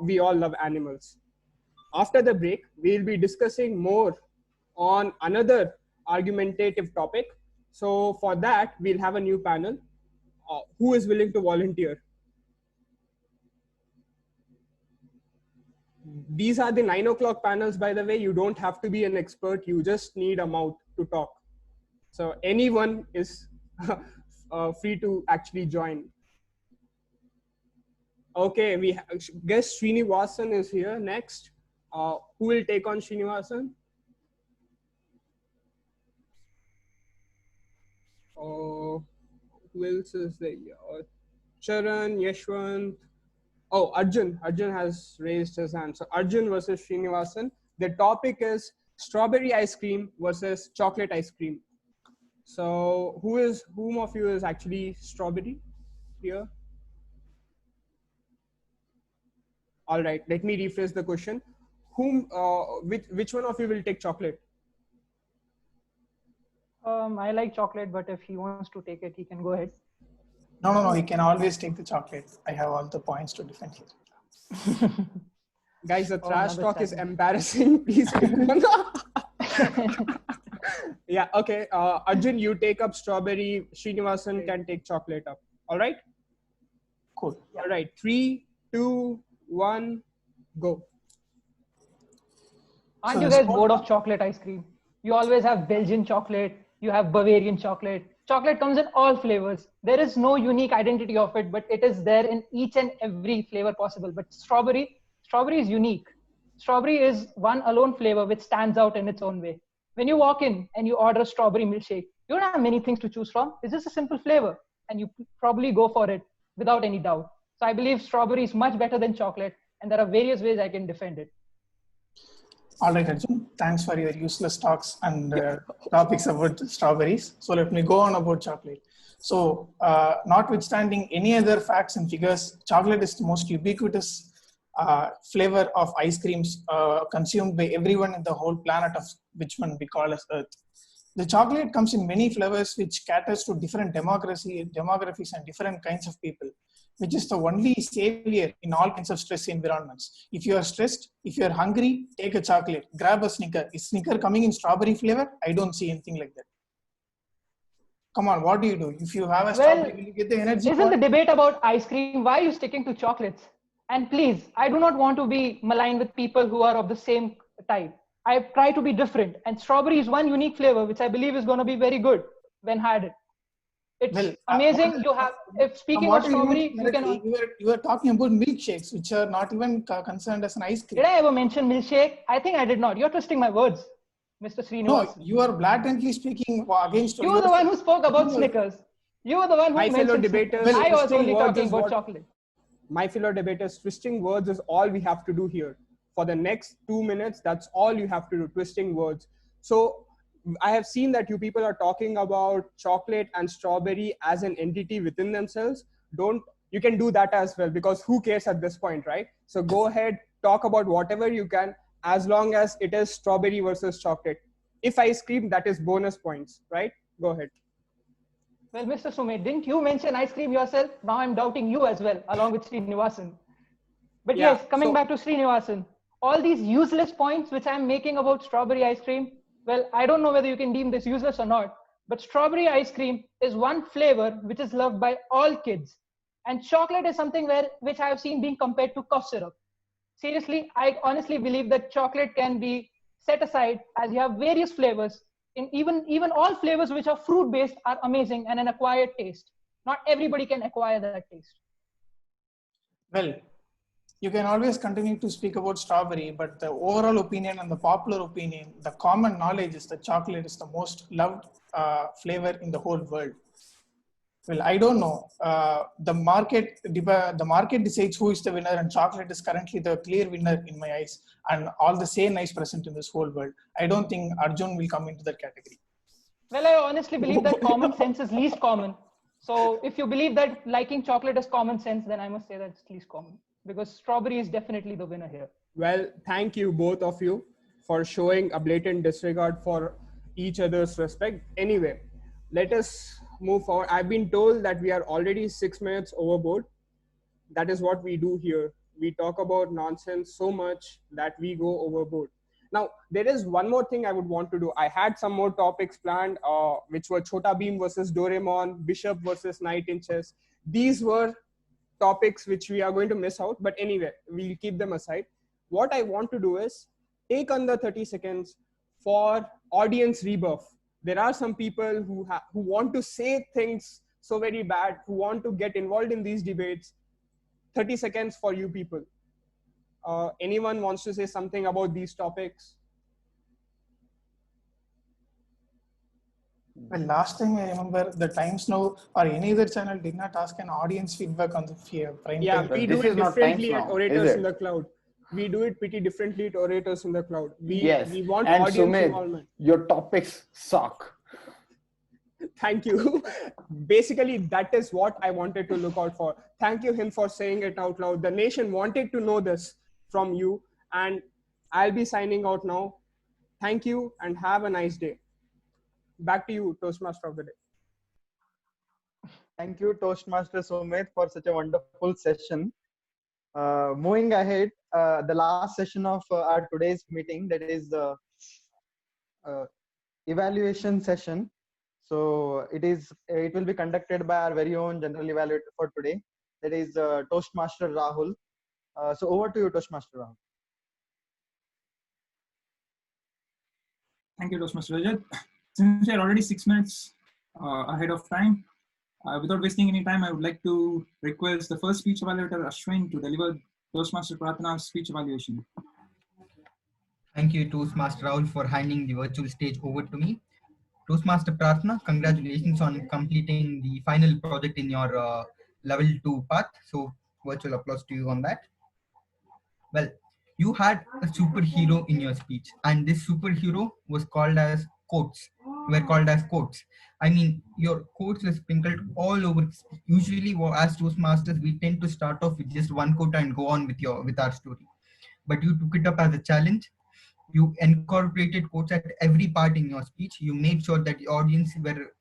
We all love animals. After the break, we'll be discussing more on another argumentative topic. So for that, we'll have a new panel. Who is willing to volunteer? These are the 9 o'clock panels, by the way. You don't have to be an expert. You just need a mouth to talk. So anyone is free to actually join. Okay, we guess Srinivasan is here next. Who will take on Srinivasan? Who else is there? Charan, Yashwant. Oh, Arjun has raised his hand. So Arjun versus Srinivasan. The topic is strawberry ice cream versus chocolate ice cream. So whom of you is actually strawberry here? All right, let me rephrase the question. Which one of you will take chocolate? I like chocolate, but if he wants to take it, he can go ahead. No. He can always take the chocolate. I have all the points to defend here. Guys, the trash talk is embarrassing. Please pick one. Yeah, okay. Arjun, you take up strawberry. Srinivasan can take chocolate up. All right? Cool. All right. 3, 2, 1, go. Aren't you guys bored of chocolate ice cream? You always have Belgian chocolate. You have Bavarian chocolate. Chocolate comes in all flavors. There is no unique identity of it, but it is there in each and every flavor possible. But strawberry is unique. Strawberry is one alone flavor which stands out in its own way. When you walk in and you order a strawberry milkshake, you don't have many things to choose from. It's just a simple flavor, and you probably go for it without any doubt. So I believe strawberry is much better than chocolate, and there are various ways I can defend it. All right, Arjun. Thanks for your useless talks and topics about strawberries. So let me go on about chocolate. So notwithstanding any other facts and figures, chocolate is the most ubiquitous flavor of ice creams consumed by everyone in the whole planet of which one we call as Earth. The chocolate comes in many flavors which caters to different demographies and different kinds of people, which is the only savior in all kinds of stress environments. If you are stressed, if you are hungry, take a chocolate, grab a Snicker. Is Snicker coming in strawberry flavor? I don't see anything like that. Come on, what do you do? If you have a strawberry, will you get the energy? Isn't the debate about ice cream? Why are you sticking to chocolates? And please, I do not want to be maligned with people who are of the same type. I try to be different. And strawberry is one unique flavor, which I believe is going to be very good when had. It's amazing. You have, if speaking of strawberry, you were talking about milkshakes, which are not even concerned as an ice cream. Did I ever mention milkshake? I think I did not. You're twisting my words, Mr. Srinivasan. No, you are blatantly speaking against. You were the one who spoke about Snickers. You were the one who mentioned Snickers. I was only talking about chocolate. My fellow debaters, twisting words is all we have to do here. For the next 2 minutes, that's all you have to do, twisting words. So I have seen that you people are talking about chocolate and strawberry as an entity within themselves. You can do that as well, because who cares at this point, right? So go ahead, talk about whatever you can, as long as it is strawberry versus chocolate. If ice cream, that is bonus points, right? Go ahead. Well, Mr. Sumedh, didn't you mention ice cream yourself? Now I'm doubting you as well, along with Srinivasan. But yeah, yes, coming back to Srinivasan, all these useless points which I'm making about strawberry ice cream, well, I don't know whether you can deem this useless or not, but strawberry ice cream is one flavor which is loved by all kids. And chocolate is something which I have seen being compared to cough syrup. Seriously, I honestly believe that chocolate can be set aside as you have various flavors. In even all flavors which are fruit based are amazing and an acquired taste. Not everybody can acquire that taste. Well, you can always continue to speak about strawberry, but the overall opinion and the popular opinion, the common knowledge is that chocolate is the most loved flavor in the whole world. Well, I don't know. The market decides who is the winner, and chocolate is currently the clear winner in my eyes. And all the say nice present in this whole world. I don't think Arjun will come into that category. Well, I honestly believe that common sense is least common. So if you believe that liking chocolate is common sense, then I must say that it's least common, because strawberry is definitely the winner here. Well, thank you, both of you, for showing a blatant disregard for each other's respect. Anyway, let us move forward. I've been told that we are already 6 minutes overboard. That is what we do here. We talk about nonsense so much that we go overboard. Now, there is one more thing I would want to do. I had some more topics planned, which were Chota Beam versus Doraemon, Bishop versus Knight in chess. These were topics which we are going to miss out. But anyway, we'll keep them aside. What I want to do is take under 30 seconds for audience rebuff. There are some people who want to say things so very bad, who want to get involved in these debates. 30 seconds for you people. Anyone wants to say something about these topics? Well, last time I remember the Times Now or any other channel did not ask an audience feedback on the prime Yeah, time. we do it differently at Orators in the Cloud. We do it pretty differently at Orators in the Cloud. We want and audience Sumedh, involvement. your topics suck. Thank you. Basically, that is what I wanted to look out for. Thank you, Hind, for saying it out loud. The nation wanted to know this from you, and I'll be signing out now. Thank you, and have a nice day. Back to you, Toastmaster of the day. Thank you, Toastmaster Sumedh, for such a wonderful session. Moving ahead, the last session of our today's meeting, that is the evaluation session. So it will be conducted by our very own general evaluator for today, that is Toastmaster Rahul. So over to you, Toastmaster Rahul. Thank you, Toastmaster Rajat. Since we are already 6 minutes ahead of time, without wasting any time, I would like to request the first speech evaluator, Ashwin, to deliver Toastmaster Prarthana's speech evaluation. Thank you, Toastmaster Rahul, for handing the virtual stage over to me. Toastmaster Prarthana, congratulations on completing the final project in your level 2 path. So virtual applause to you on that. Well, you had a superhero in your speech, and this superhero was called as quotes. Were called as quotes. I mean, your quotes were sprinkled all over. Usually, as Toastmasters, we tend to start off with just one quote and go on with our story. But you took it up as a challenge. You incorporated quotes at every part in your speech. You made sure that the audience were,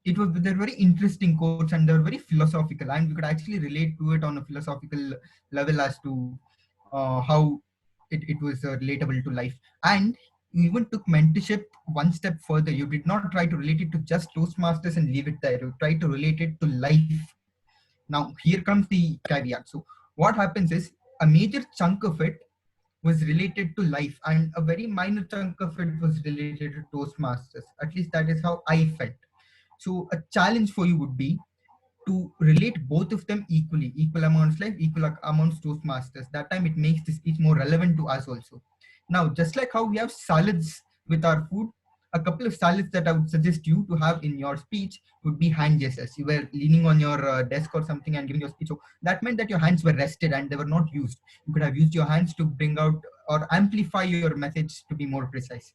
they're very interesting quotes and they're very philosophical, and we could actually relate to it on a philosophical level as to how it was relatable to life. And you even took mentorship one step further. You did not try to relate it to just Toastmasters and leave it there. You tried to relate it to life. Now, here comes the caveat. So what happens is a major chunk of it was related to life, and a very minor chunk of it was related to Toastmasters. At least that is how I felt. So a challenge for you would be to relate both of them equally, equal amounts life, equal amounts Toastmasters. That time it makes the speech more relevant to us also. Now, just like how we have salads with our food, a couple of salads that I would suggest you to have in your speech would be hand gestures. You were leaning on your desk or something and giving your speech. So that meant that your hands were rested and they were not used. You could have used your hands to bring out or amplify your message to be more precise.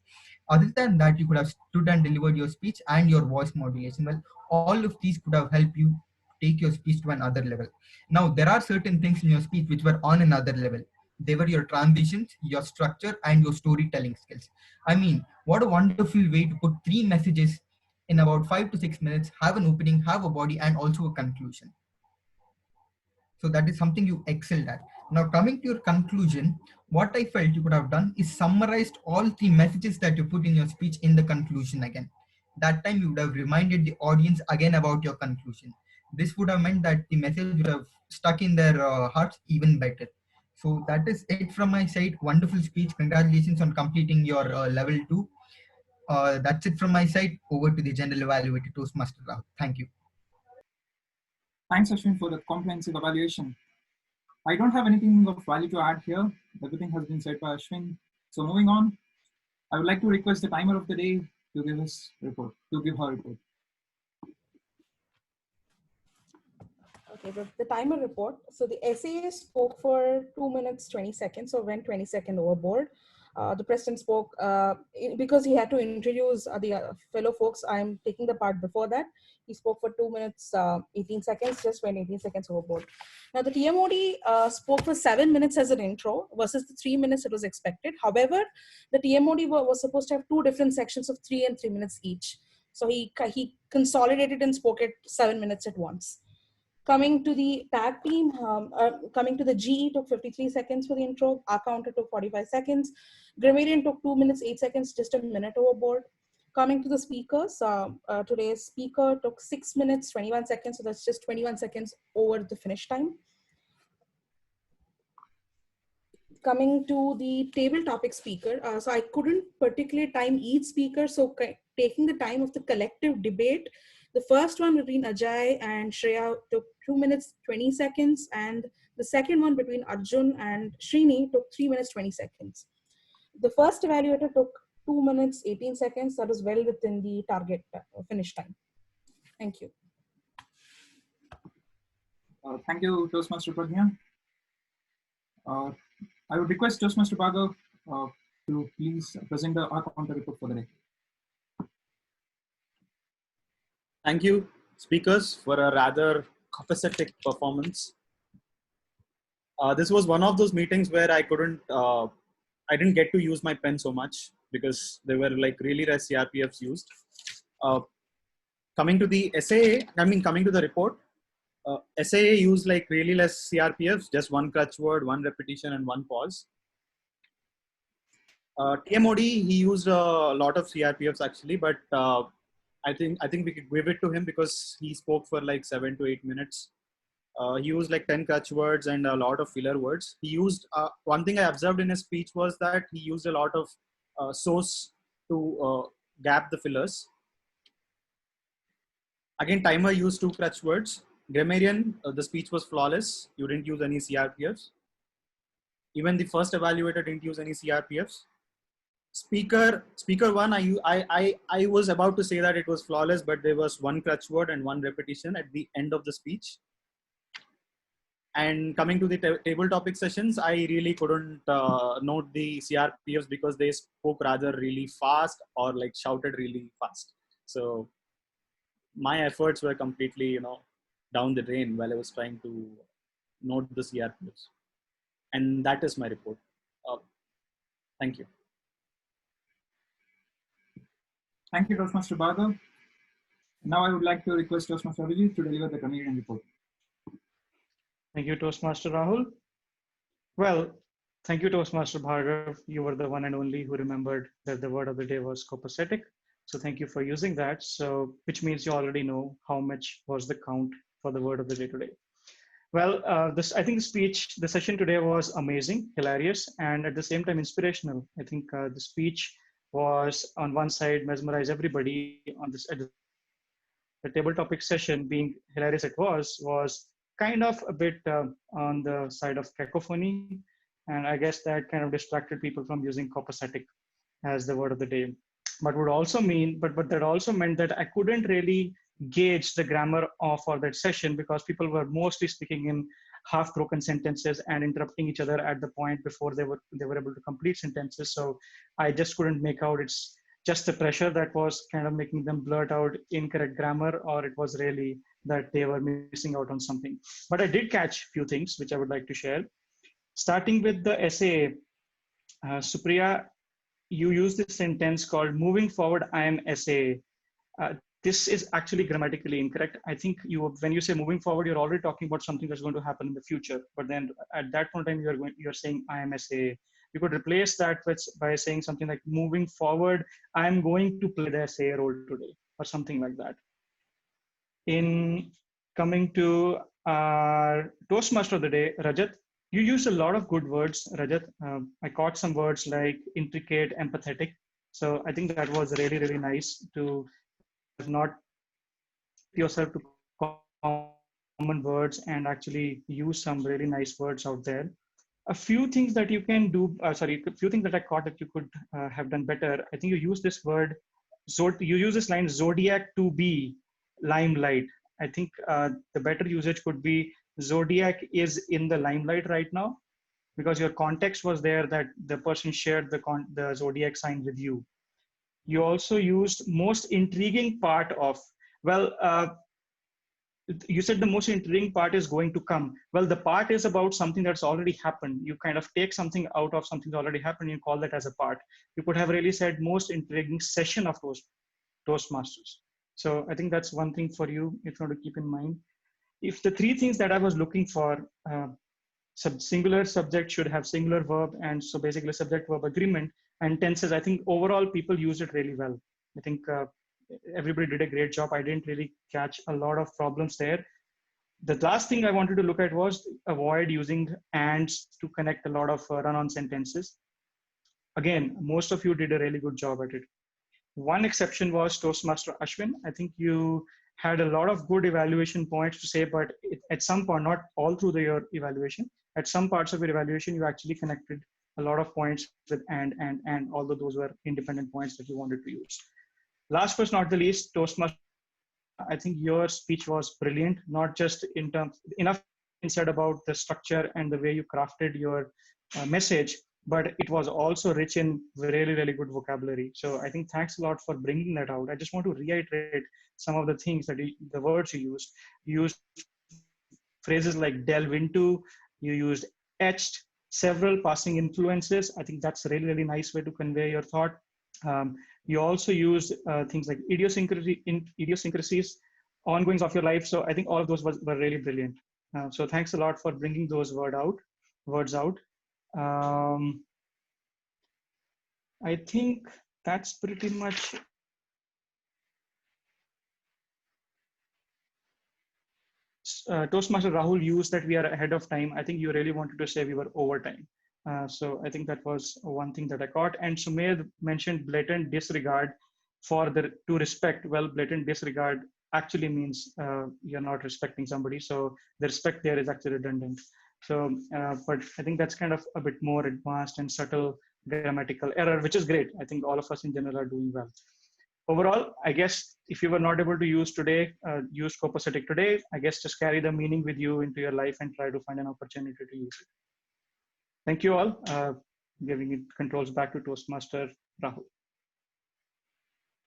Other than that, you could have stood and delivered your speech and your voice modulation. Well, all of these could have helped you take your speech to another level. Now, there are certain things in your speech which were on another level. They were your transitions, your structure, and your storytelling skills. I mean, what a wonderful way to put 3 messages in about 5 to 6 minutes, have an opening, have a body, and also a conclusion. So that is something you excelled at. Now, coming to your conclusion, what I felt you could have done is summarized all 3 messages that you put in your speech in the conclusion again. That time you would have reminded the audience again about your conclusion. This would have meant that the message would have stuck in their hearts even better. So that is it from my side. Wonderful speech. Congratulations on completing your level 2. That's it from my side. Over to the general evaluator, Toastmaster Rahul. Thank you. Thanks, Ashwin, for the comprehensive evaluation. I don't have anything of value to add here. Everything has been said by Ashwin. So moving on, I would like to request the timer of the day to give his report, to give her report. Okay, the timer report. So the essay spoke for 2 minutes, 20 seconds, so went 20 seconds overboard. The president spoke, because he had to introduce the fellow folks, I'm taking the part before that. He spoke for 2 minutes, 18 seconds, just went 18 seconds overboard. Now the TMoD spoke for 7 minutes as an intro versus the 3 minutes it was expected. However, the TMoD was supposed to have 2 different sections of 3 and 3 minutes each. So he consolidated and spoke at 7 minutes at once. Coming to the tag team, coming to the GE took 53 seconds for the intro, AhCounter took 45 seconds, Grammarian took 2 minutes, 8 seconds, just a minute overboard. Coming to the speakers, today's speaker took 6 minutes, 21 seconds, so that's just 21 seconds over the finish time. Coming to the table topic speaker, so I couldn't particularly time each speaker, so taking the time of the collective debate, the first one between Ajay and Shreya took 2 minutes, 20 seconds, and the second one between Arjun and Srini took 3 minutes, 20 seconds. The first evaluator took 2 minutes, 18 seconds. That is well within the target finish time. Thank you. Thank you, Toastmaster Pragnya. I would request Toastmaster Bhargav to please present the AhCounter report for the day. Thank you, speakers, for a rather copacetic performance. This was one of those meetings where I didn't get to use my pen so much because there were like really less CRPFs used. Coming to the coming to the report, SAA used like really less CRPFs, just one crutch word, one repetition, and one pause. TMoD, he used a lot of CRPFs actually, but I think we could give it to him because he spoke for like 7 to 8 minutes. He used like 10 crutch words and a lot of filler words. He used, one thing I observed in his speech was that he used a lot of source to gap the fillers. Again, timer used 2 crutch words. Grammarian, the speech was flawless. You didn't use any CRPFs. Even the first evaluator didn't use any CRPFs. Speaker one, I was about to say that it was flawless, but there was 1 crutch word and 1 repetition at the end of the speech. And coming to the table topic sessions, I really couldn't note the CRPFs because they spoke rather really fast or like shouted really fast. So my efforts were completely, down the drain while I was trying to note the CRPFs. And that is my report. Thank you. Thank you, Toastmaster Bhargav. Now I would like to request Toastmaster Abhijit to deliver the Grammarian report. Thank you, Toastmaster Rahul. Well, thank you, Toastmaster Bhargav. You were the one and only who remembered that the word of the day was copacetic. So thank you for using that. So, which means you already know how much was the count for the word of the day today. Well, I think the session today was amazing, hilarious, and at the same time inspirational. I think the speech was on one side mesmerize everybody on this. The table topic session, being hilarious it was kind of a bit on the side of cacophony, and I guess that kind of distracted people from using copacetic as the word of the day. But would also mean, but that also meant that I couldn't really gauge the grammar for that session because people were mostly speaking in half-broken sentences and interrupting each other at the point before they were able to complete sentences. So I just couldn't make out it's just the pressure that was kind of making them blurt out incorrect grammar, or it was really that they were missing out on something. But I did catch a few things which I would like to share. Starting with the essay, Supriya, you use this sentence called moving forward, I am essay. This is actually grammatically incorrect. I think when you say moving forward, you're already talking about something that's going to happen in the future. But then at that point in time, you're saying I am essay. You could replace that by saying something like moving forward, I'm going to play the essay role today, or something like that. In coming to our Toastmaster of the day, Rajat, you used a lot of good words, Rajat. I caught some words like intricate, empathetic. So I think that was really, really nice to not yourself to common words and actually use some really nice words out there. A few things that you can do, a few things that I caught that you could have done better. I think you use this word, you use this line, zodiac to be limelight. I think the better usage could be zodiac is in the limelight right now, because your context was there that the person shared the zodiac sign with you. You also used most intriguing part of, you said the most intriguing part is going to come. Well, the part is about something that's already happened. You kind of take something out of something that's already happened, you call that as a part. You could have really said most intriguing session of Toastmasters. So I think that's one thing for you if you want to keep in mind. If the 3 things that I was looking for, singular subject should have singular verb, and so basically subject verb agreement, and tenses, I think overall people used it really well. I think everybody did a great job. I didn't really catch a lot of problems there. The last thing I wanted to look at was avoid using ands to connect a lot of run-on sentences. Again, most of you did a really good job at it. One exception was Toastmaster Ashwin. I think you had a lot of good evaluation points to say, but at some point, not all through your evaluation, at some parts of your evaluation, you actually connected a lot of points with and, although those were independent points that you wanted to use. Last but not the least, Toastmaster, I think your speech was brilliant, not just in terms, enough said about the structure and the way you crafted your message, but it was also rich in really, really good vocabulary. So I think thanks a lot for bringing that out. I just want to reiterate some of the things that the words you used. You used phrases like delve into, you used etched, several passing influences. I think that's a really, really nice way to convey your thought. You also used things like idiosyncrasies, ongoings of your life. So I think all of those were really brilliant. So thanks a lot for bringing those words out. I think that's pretty much Toastmaster Rahul used that we are ahead of time. I think you really wanted to say we were over time. So I think that was one thing that I caught. And Sumedh mentioned blatant disregard for to respect. Well, blatant disregard actually means you're not respecting somebody. So the respect there is actually redundant. So, but I think that's kind of a bit more advanced and subtle grammatical error, which is great. I think all of us in general are doing well. Overall, I guess if you were not able to use copacetic today, I guess just carry the meaning with you into your life and try to find an opportunity to use it. Thank you all. Giving it controls back to Toastmaster Rahul.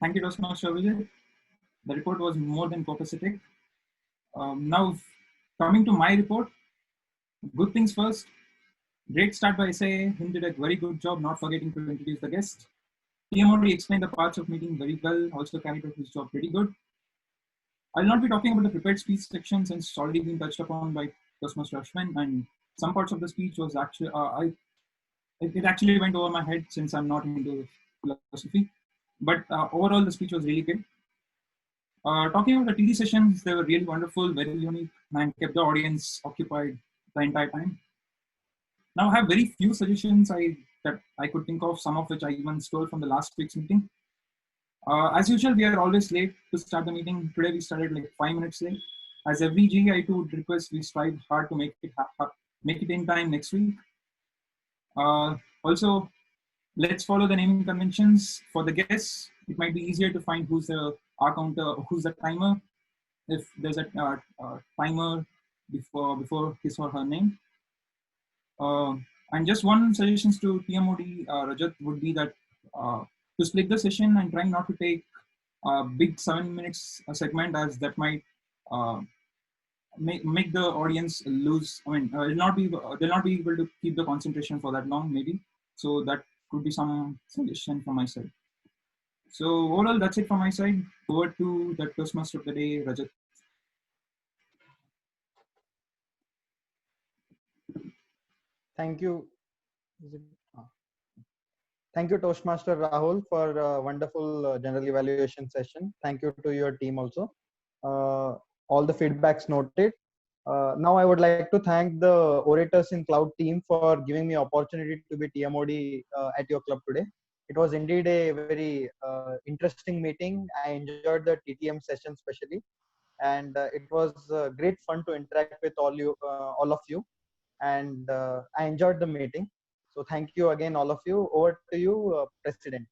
Thank you, Toastmaster Abhijit. The report was more than copacetic. Now, coming to my report, good things first. Great start by SA. Hind did a very good job not forgetting to introduce the guest. TMoD explained the parts of meeting very well, also carried out his job pretty good. I'll not be talking about the prepared speech section since it's already been touched upon by Toastmaster Ashwin, and some parts of the speech was actually, it actually went over my head since I'm not into philosophy. But overall, the speech was really good. Talking about the TD sessions, they were really wonderful, very unique, and kept the audience occupied the entire time. Now I have very few suggestions that I could think of, some of which I even stole from the last week's meeting. As usual, we are always late to start the meeting. Today we started like 5 minutes late. As every GI2 would request, we strive hard to make it in time next week. Also, let's follow the naming conventions. For the guests, it might be easier to find who's the AhCounter, who's the timer, if there's a timer before his or her name. And just one suggestion to TMoD Rajat would be that to split the session and trying not to take a big 7 minutes segment, as that might make the audience lose. I mean, they'll not be able to keep the concentration for that long, maybe. So that could be some suggestion from my side. So overall, that's it from my side. Over to the Toastmaster of the day, Rajat. Thank you. Thank you, Toastmaster Rahul, for a wonderful general evaluation session. Thank you to your team also. All the feedbacks noted. Now I would like to thank the orators in Cloud team for giving me opportunity to be TMoD at your club today. It was indeed a very interesting meeting. I enjoyed the TTM session especially, and it was great fun to interact with all of you. And I enjoyed the meeting. So thank you again, all of you. Over to you, President.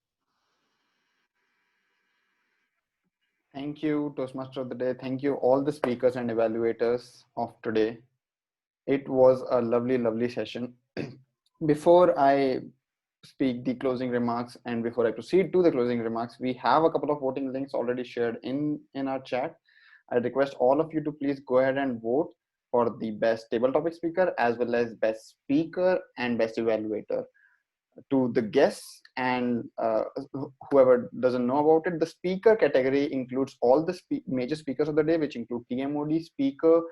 Thank you, Toastmaster of the day. Thank you, all the speakers and evaluators of today. It was a lovely, lovely session. Before I speak the closing remarks and before I proceed to the closing remarks, we have a couple of voting links already shared in our chat. I request all of you to please go ahead and vote for the best table topic speaker as well as best speaker and best evaluator. To the guests and whoever doesn't know about it, the speaker category includes all the major speakers of the day, which include TMoD speaker,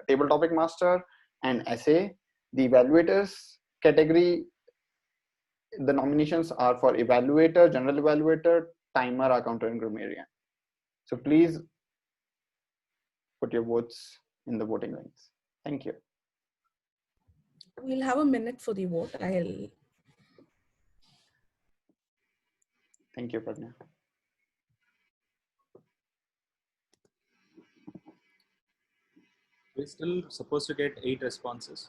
table topic master and essay. The evaluators category, the nominations are for evaluator, general evaluator, timer, AhCounter and grammarian. So please put your votes in the voting links. Thank you. We'll have a minute for the vote. Thank you, Pragnya. We're still supposed to get 8 responses.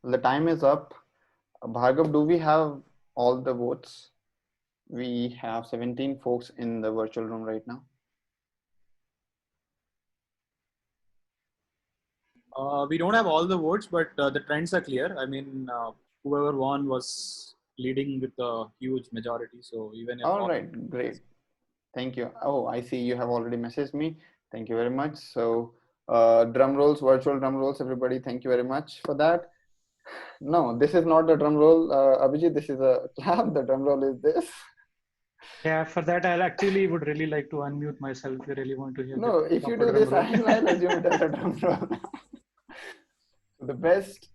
The time is up. Bhargav, do we have all the votes? We have 17 folks in the virtual room right now. We don't have all the votes, but the trends are clear. I mean, whoever won was leading with a huge majority. So even if all right, great. Thank you. Oh, I see you have already messaged me. Thank you very much. So drum rolls, virtual drum rolls, everybody. Thank you very much for that. No, this is not the drum roll, Abhijit. This is a clap. The drum roll is this. Yeah, for that, I actually would really like to unmute myself if you really want to hear. No, if you do this, I'll assume it as a drum roll. The best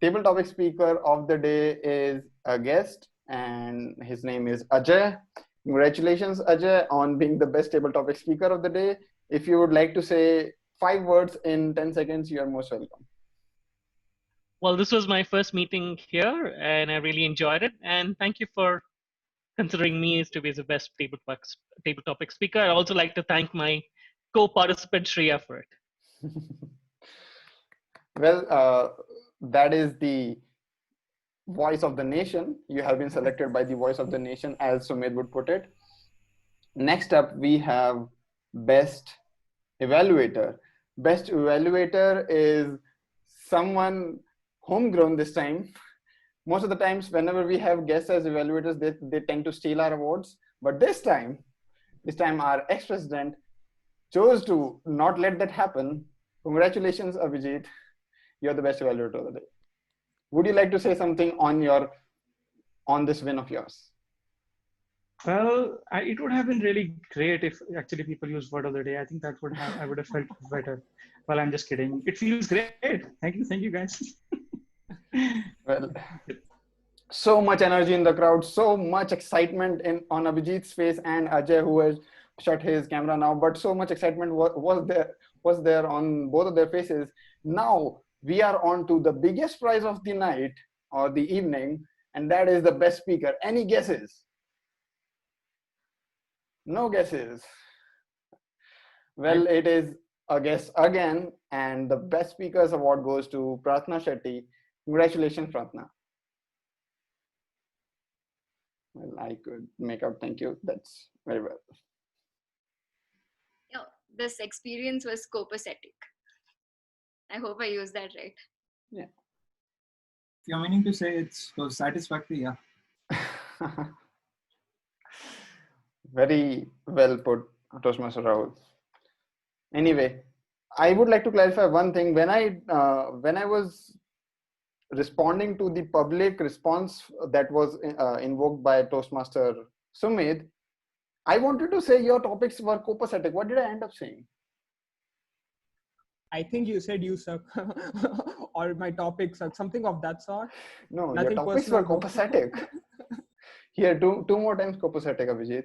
table topic speaker of the day is a guest, and his name is Ajay. Congratulations, Ajay, on being the best table topic speaker of the day. If you would like to say 5 words in 10 seconds, you are most welcome. Well, this was my first meeting here, and I really enjoyed it. And thank you for considering me as to be the best table topic speaker. I'd also like to thank my co-participant Shreya for it. Well, that is the voice of the nation. You have been selected by the voice of the nation, as Sumedh would put it. Next up, we have Best Evaluator. Best Evaluator is someone homegrown this time. Most of the times, whenever we have guests as evaluators, they tend to steal our awards. But this time our ex-president chose to not let that happen. Congratulations, Abhijit. You're the best evaluator of the day. Would you like to say something on this win of yours? Well, it would have been really great if actually people use word of the day. I think that I would have felt better. Well, I'm just kidding. It feels great. Thank you guys. Well, so much energy in the crowd, so much excitement on Abhijit's face and Ajay, who has shut his camera now, but so much excitement was there on both of their faces. Now we are on to the biggest prize of the night or the evening, and that is the best speaker. Any guesses? No guesses. Well, it is a guess again, and the best speakers award goes to Prarthana Shetty. Congratulations, Prarthana. Well, I could make out. Thank you. That's very well. Yeah, this experience was copacetic. I hope I used that right. Yeah. If you're meaning to say it was satisfactory, yeah. Very well put, Toastmaster Rahul. Anyway, I would like to clarify one thing. When I was responding to the public response that was invoked by Toastmaster Sumedh, I wanted to say your topics were copacetic. What did I end up saying? I think you said you suck or my topics suck, something of that sort. No, Nothing your topics were copacetic. Here, two more times copacetic, Abhijit.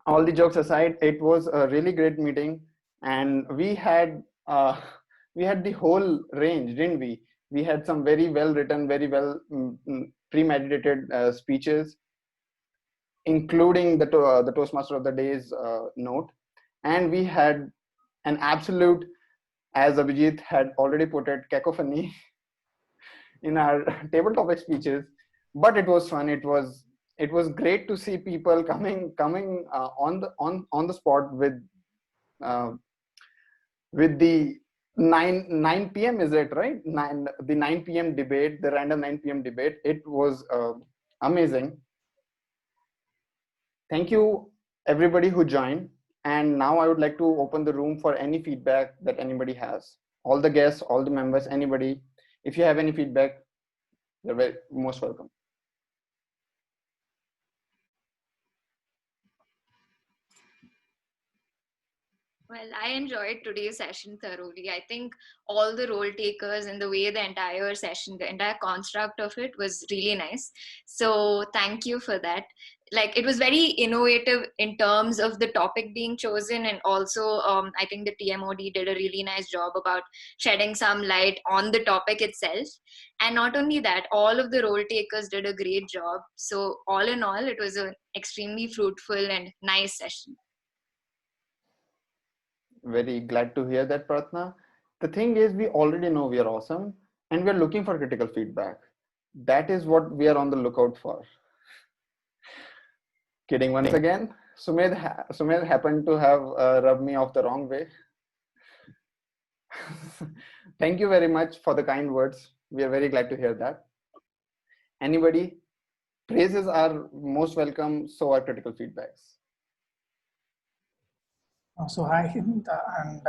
All the jokes aside, it was a really great meeting, and we had the whole range, didn't we? We had some very well written, very well premeditated speeches, including the Toastmaster of the Day's note, and we had an absolute, as Abhijit had already put it, cacophony in our table topic speeches. But it was fun. It was great to see people coming on the spot with the 9 p.m. is it right? The 9 p.m. debate, the random 9 p.m. debate. It was amazing. Thank you everybody who joined. And now I would like to open the room for any feedback that anybody has. All the guests, all the members, anybody. If you have any feedback, you're very most welcome. Well, I enjoyed today's session thoroughly. I think all the role takers and the way the entire session, the entire construct of it was really nice. So thank you for that. Like, it was very innovative in terms of the topic being chosen, and also I think the TMoD did a really nice job about shedding some light on the topic itself. And not only that, all of the role takers did a great job. So all in all, it was an extremely fruitful and nice session. Very glad to hear that, Prarthana. The thing is, we already know we are awesome and we are looking for critical feedback. That is what we are on the lookout for. Kidding once again. Sumedh happened to have rubbed me off the wrong way. Thank you very much for the kind words. We are very glad to hear that. Anybody? Praises are most welcome, so are critical feedbacks. So hi Hind, and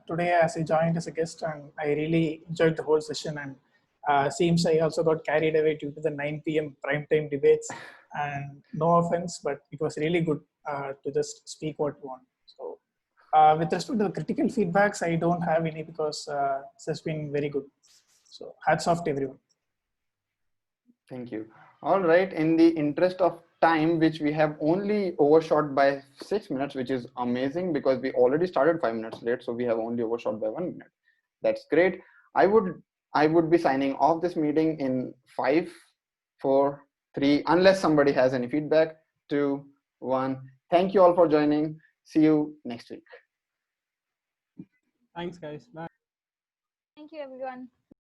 today as I joined as a guest, and I really enjoyed the whole session, and seems I also got carried away due to the 9 p.m. primetime debates, and no offense, but it was really good to just speak what you want. So with respect to the critical feedbacks, I don't have any because this has been very good. So hats off to everyone. Thank you. All right, in the interest of time, which we have only overshot by 6 minutes, which is amazing because we already started 5 minutes late, so we have only overshot by 1 minute. That's great. I would be signing off this meeting in 5, 4, 3, unless somebody has any feedback. 2, 1. Thank you all for joining. See you next week. Thanks, guys. Bye. Thank you, everyone.